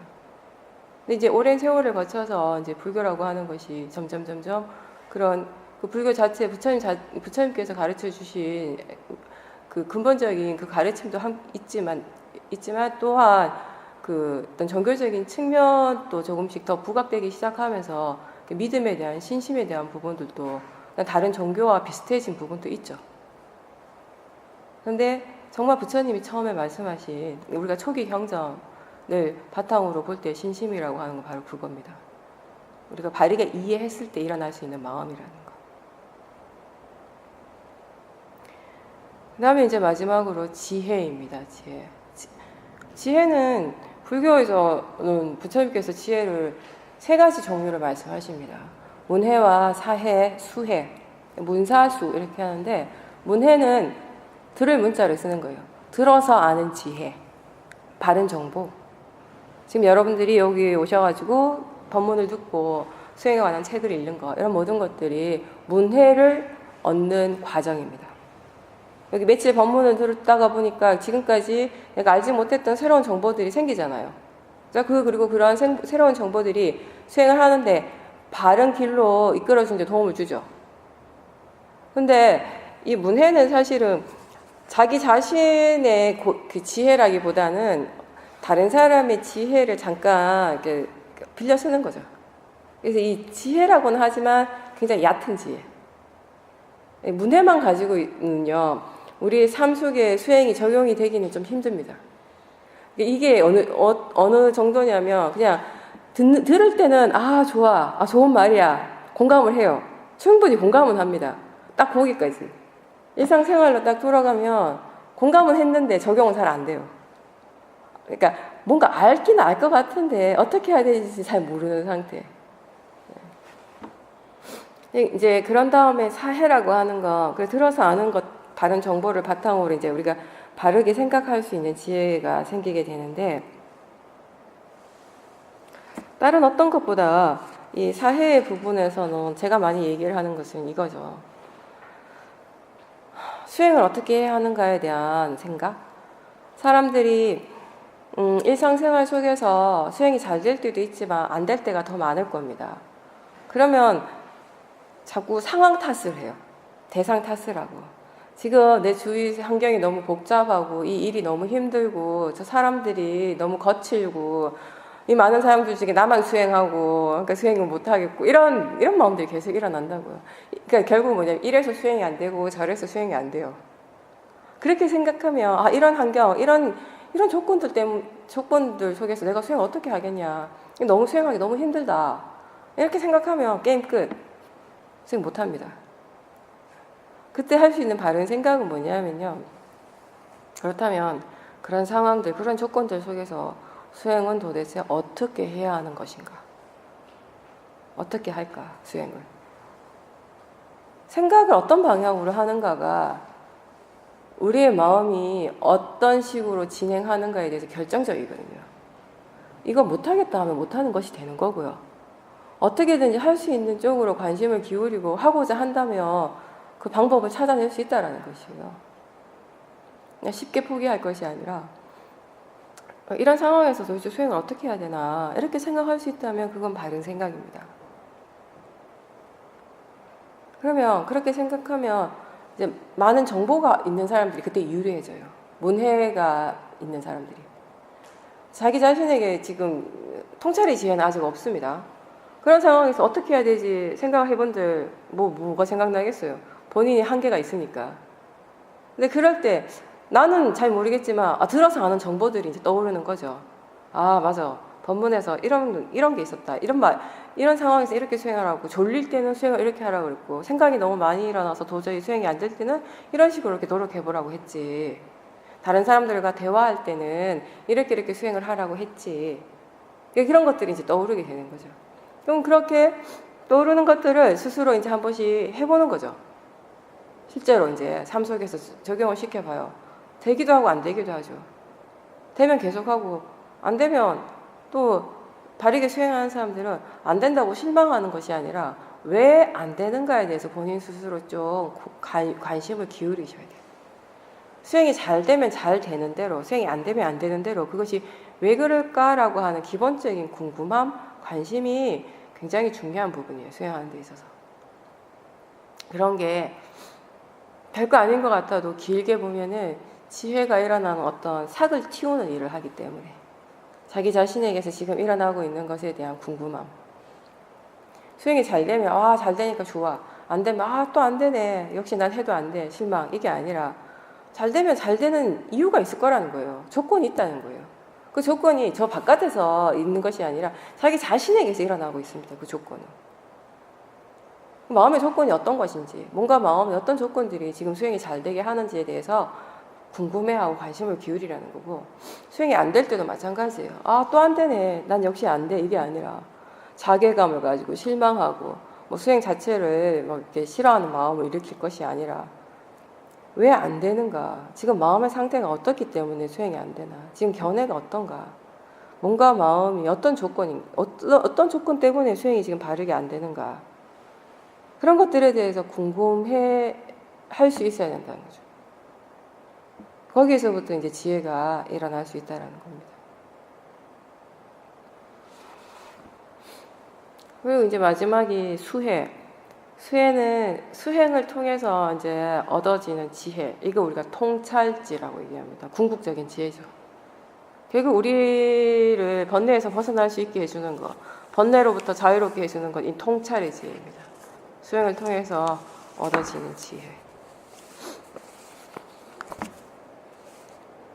근데 이제 오랜 세월을 거쳐서 이제 불교라고 하는 것이 점점 그런 불교 자체, 부처님께서 가르쳐 주신 그 근본적인 그 가르침도 있지만 또한 어떤 종교적인 측면도 조금씩 더 부각되기 시작하면서 믿음에 대한 신심에 대한 부분들도 다른 종교와 비슷해진 부분도 있죠. 그런데 정말 부처님이 처음에 말씀하신 우리가 초기 경전을 바탕으로 볼 때 신심이라고 하는 건 바로 그겁니다. 우리가 바르게 이해했을 때 일어날 수 있는 마음이라는 거. 그 다음에 이제 마지막으로 지혜입니다. 지혜는 불교에서는 부처님께서 지혜를 세 가지 종류를 말씀하십니다. 문해와 사해, 수해, 문사수 이렇게 하는데, 문해는 들을 문자를 쓰는 거예요. 들어서 아는 지혜, 바른 정보. 지금 여러분들이 여기 오셔가지고 법문을 듣고 수행에 관한 책을 읽는 거, 이런 모든 것들이 문해를 얻는 과정입니다. 여기 며칠 법문을 듣다가 보니까 지금까지 내가 알지 못했던 새로운 정보들이 생기잖아요. 그리고 그러한 새로운 정보들이 수행을 하는데 바른 길로 이끌어주는 데 도움을 주죠. 근데 이 문해는 사실은 자기 자신의 그 지혜라기보다는 다른 사람의 지혜를 잠깐 이렇게 빌려 쓰는 거죠. 그래서 이 지혜라고는 하지만 굉장히 얕은 지혜. 문해만 가지고는요, 우리 삶 속에 수행이 적용이 되기는 좀 힘듭니다. 이게 어느 정도냐면, 그냥 들을 때는, 아, 좋아. 아, 좋은 말이야. 공감을 해요. 충분히 공감은 합니다. 딱 거기까지. 일상생활로 딱 돌아가면 공감은 했는데 적용은 잘 안 돼요. 그러니까 뭔가 알긴 알 것 같은데 어떻게 해야 되는지 잘 모르는 상태. 이제 그런 다음에 사해라고 하는 거, 들어서 아는 것, 다른 정보를 바탕으로 이제 우리가 바르게 생각할 수 있는 지혜가 생기게 되는데, 다른 어떤 것보다 이 사해의 부분에서는 제가 많이 얘기를 하는 것은 이거죠. 수행을 어떻게 해야 하는가에 대한 생각? 사람들이 일상생활 속에서 수행이 잘 될 때도 있지만 안 될 때가 더 많을 겁니다. 그러면 자꾸 상황 탓을 해요. 대상 탓을 하고. 지금 내 주위 환경이 너무 복잡하고 이 일이 너무 힘들고 저 사람들이 너무 거칠고 이 많은 사람들 중에 나만 수행하고 그러니까 수행을 못하겠고 이런 마음들이 계속 일어난다고요. 그러니까 결국 뭐냐면 이래서 수행이 안 되고 저래서 수행이 안 돼요. 그렇게 생각하면 아 이런 환경 이런 조건들 속에서 내가 수행 어떻게 하겠냐, 너무 수행하기 너무 힘들다 이렇게 생각하면 게임 끝. 수행 못합니다. 그때 할 수 있는 바른 생각은 뭐냐면요, 그렇다면 그런 상황들 그런 조건들 속에서 수행은 도대체 어떻게 해야 하는 것인가? 어떻게 할까? 수행을. 생각을 어떤 방향으로 하는가가 우리의 마음이 어떤 식으로 진행하는가에 대해서 결정적이거든요. 이거 못하겠다 하면 못하는 것이 되는 거고요. 어떻게든지 할 수 있는 쪽으로 관심을 기울이고 하고자 한다면 그 방법을 찾아낼 수 있다는 것이고요. 그냥 쉽게 포기할 것이 아니라 이런 상황에서 도대체 수행을 어떻게 해야 되나 이렇게 생각할 수 있다면 그건 바른 생각입니다. 그러면 그렇게 생각하면 이제 많은 정보가 있는 사람들이 그때 유리해져요. 문해가 있는 사람들이. 자기 자신에게 지금 통찰의 지혜는 아직 없습니다. 그런 상황에서 어떻게 해야 되지 생각해 본들 뭐가 생각나겠어요. 본인이 한계가 있으니까. 근데 그럴 때 나는 잘 모르겠지만 들어서 아는 정보들이 이제 떠오르는 거죠. 아 맞아, 법문에서 이런 게 있었다, 이런 상황에서 이렇게 수행하라고, 졸릴 때는 수행을 이렇게 하라고 그랬고, 생각이 너무 많이 일어나서 도저히 수행이 안 될 때는 이런 식으로 이렇게 노력해보라고 했지, 다른 사람들과 대화할 때는 이렇게 수행을 하라고 했지, 그런 것들이 이제 떠오르게 되는 거죠. 그럼 그렇게 떠오르는 것들을 스스로 이제 한 번씩 해보는 거죠. 실제로 이제 삶 속에서 적용을 시켜봐요. 되기도 하고 안 되기도 하죠. 되면 계속하고 안 되면 또 바르게 수행하는 사람들은 안 된다고 실망하는 것이 아니라 왜 안 되는가에 대해서 본인 스스로 좀 관심을 기울이셔야 돼요. 수행이 잘 되면 잘 되는 대로, 수행이 안 되면 안 되는 대로 그것이 왜 그럴까라고 하는 기본적인 궁금함, 관심이 굉장히 중요한 부분이에요. 수행하는 데 있어서. 그런 게 별거 아닌 것 같아도 길게 보면은 지혜가 일어나는 어떤 삭을 틔우는 일을 하기 때문에 자기 자신에게서 지금 일어나고 있는 것에 대한 궁금함. 수행이 잘 되면 잘 되니까 좋아. 안 되면 또 안 되네. 역시 난 해도 안 돼. 실망. 이게 아니라 잘 되면 잘 되는 이유가 있을 거라는 거예요. 조건이 있다는 거예요. 그 조건이 저 바깥에서 있는 것이 아니라 자기 자신에게서 일어나고 있습니다. 그 조건은. 마음의 조건이 어떤 것인지, 뭔가 마음에 어떤 조건들이 지금 수행이 잘 되게 하는지에 대해서 궁금해하고 관심을 기울이라는 거고, 수행이 안 될 때도 마찬가지예요. 또 안 되네. 난 역시 안 돼. 이게 아니라 자괴감을 가지고 실망하고 뭐 수행 자체를 뭐 이렇게 싫어하는 마음을 일으킬 것이 아니라 왜 안 되는가? 지금 마음의 상태가 어떻기 때문에 수행이 안 되나? 지금 견해가 어떤가? 뭔가 마음이 어떤 조건 때문에 수행이 지금 바르게 안 되는가? 그런 것들에 대해서 궁금해 할 수 있어야 된다는 거죠. 거기에서부터 이제 지혜가 일어날 수 있다는 겁니다. 그리고 이제 마지막이 수혜. 수혜는 수행을 통해서 이제 얻어지는 지혜. 이거 우리가 통찰지라고 얘기합니다. 궁극적인 지혜죠. 결국 우리를 번뇌에서 벗어날 수 있게 해주는 것, 번뇌로부터 자유롭게 해주는 것, 이 통찰의 지혜입니다. 수행을 통해서 얻어지는 지혜.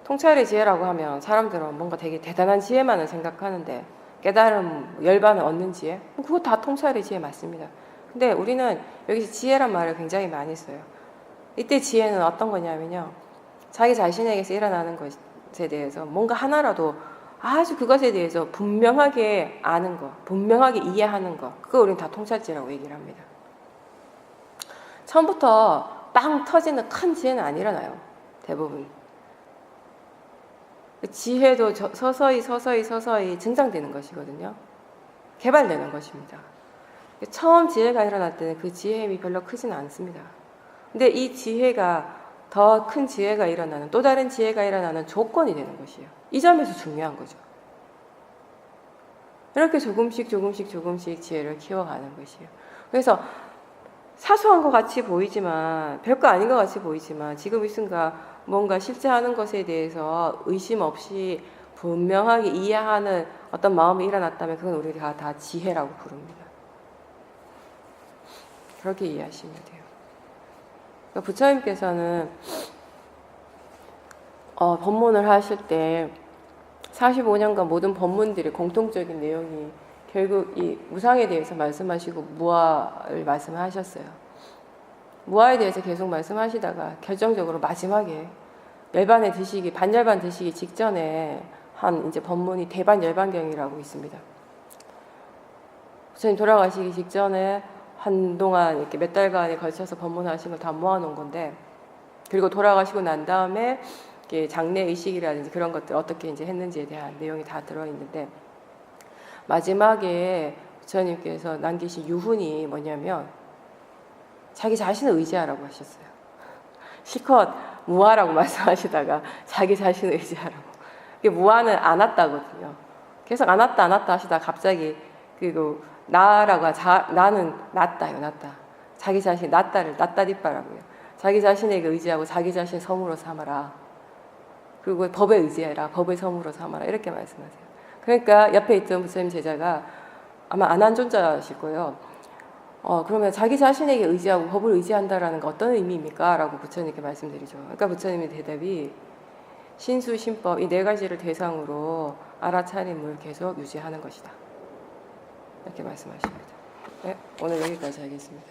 통찰의 지혜라고 하면 사람들은 뭔가 되게 대단한 지혜만을 생각하는데, 깨달음, 열반을 얻는 지혜? 그거 다 통찰의 지혜 맞습니다. 근데 우리는 여기서 지혜란 말을 굉장히 많이 써요. 이때 지혜는 어떤 거냐면요. 자기 자신에게서 일어나는 것에 대해서 뭔가 하나라도 아주 그것에 대해서 분명하게 아는 것, 분명하게 이해하는 것, 그거 우리는 다 통찰지라고 얘기를 합니다. 처음부터 빵 터지는 큰 지혜는 안 일어나요. 대부분. 지혜도 서서히 증장되는 것이거든요. 개발되는 것입니다. 처음 지혜가 일어날 때는 그 지혜의 힘이 별로 크지는 않습니다. 근데 이 지혜가 더 큰 지혜가 일어나는, 또 다른 지혜가 일어나는 조건이 되는 것이에요. 이 점에서 중요한 거죠. 이렇게 조금씩 지혜를 키워가는 것이에요. 그래서 사소한 것 같이 보이지만, 별거 아닌 것 같이 보이지만, 지금 이 순간 뭔가 실제 하는 것에 대해서 의심 없이 분명하게 이해하는 어떤 마음이 일어났다면 그건 우리가 다 지혜라고 부릅니다. 그렇게 이해하시면 돼요. 그러니까 부처님께서는 법문을 하실 때 45년간 모든 법문들의 공통적인 내용이 결국 이 무상에 대해서 말씀하시고 무아를 말씀하셨어요. 무아에 대해서 계속 말씀하시다가 결정적으로 마지막에 반열반 드시기 직전에 한 이제 법문이 대반열반경이라고 있습니다. 부처님 돌아가시기 직전에 한동안 이렇게 몇 달간에 걸쳐서 법문하신 걸 다 모아놓은 건데, 그리고 돌아가시고 난 다음에 장례 의식이라든지 그런 것들 어떻게 이제 했는지에 대한 내용이 다 들어있는데, 마지막에 부처님께서 남기신 유훈이 뭐냐면 자기 자신을 의지하라고 하셨어요. 실컷 무아라고 말씀하시다가 자기 자신을 의지하라고. 무아는 안 왔다거든요. 계속 안 왔다 하시다가 갑자기 그리고 나는 낫다요, 낫다. 자기 자신 낫다디빠라고요. 자기 자신에게 의지하고 자기 자신 섬으로 삼아라. 그리고 법에 의지해라. 법을 섬으로 삼아라. 이렇게 말씀하세요. 그러니까 옆에 있던 부처님 제자가 아마 안한존자실 거예요. 그러면 자기 자신에게 의지하고 법을 의지한다라는 거 어떤 의미입니까? 라고 부처님께 말씀드리죠. 그러니까 부처님의 대답이 신수, 신법 이 네 가지를 대상으로 알아차림을 계속 유지하는 것이다. 이렇게 말씀하십니다. 네, 오늘 여기까지 하겠습니다.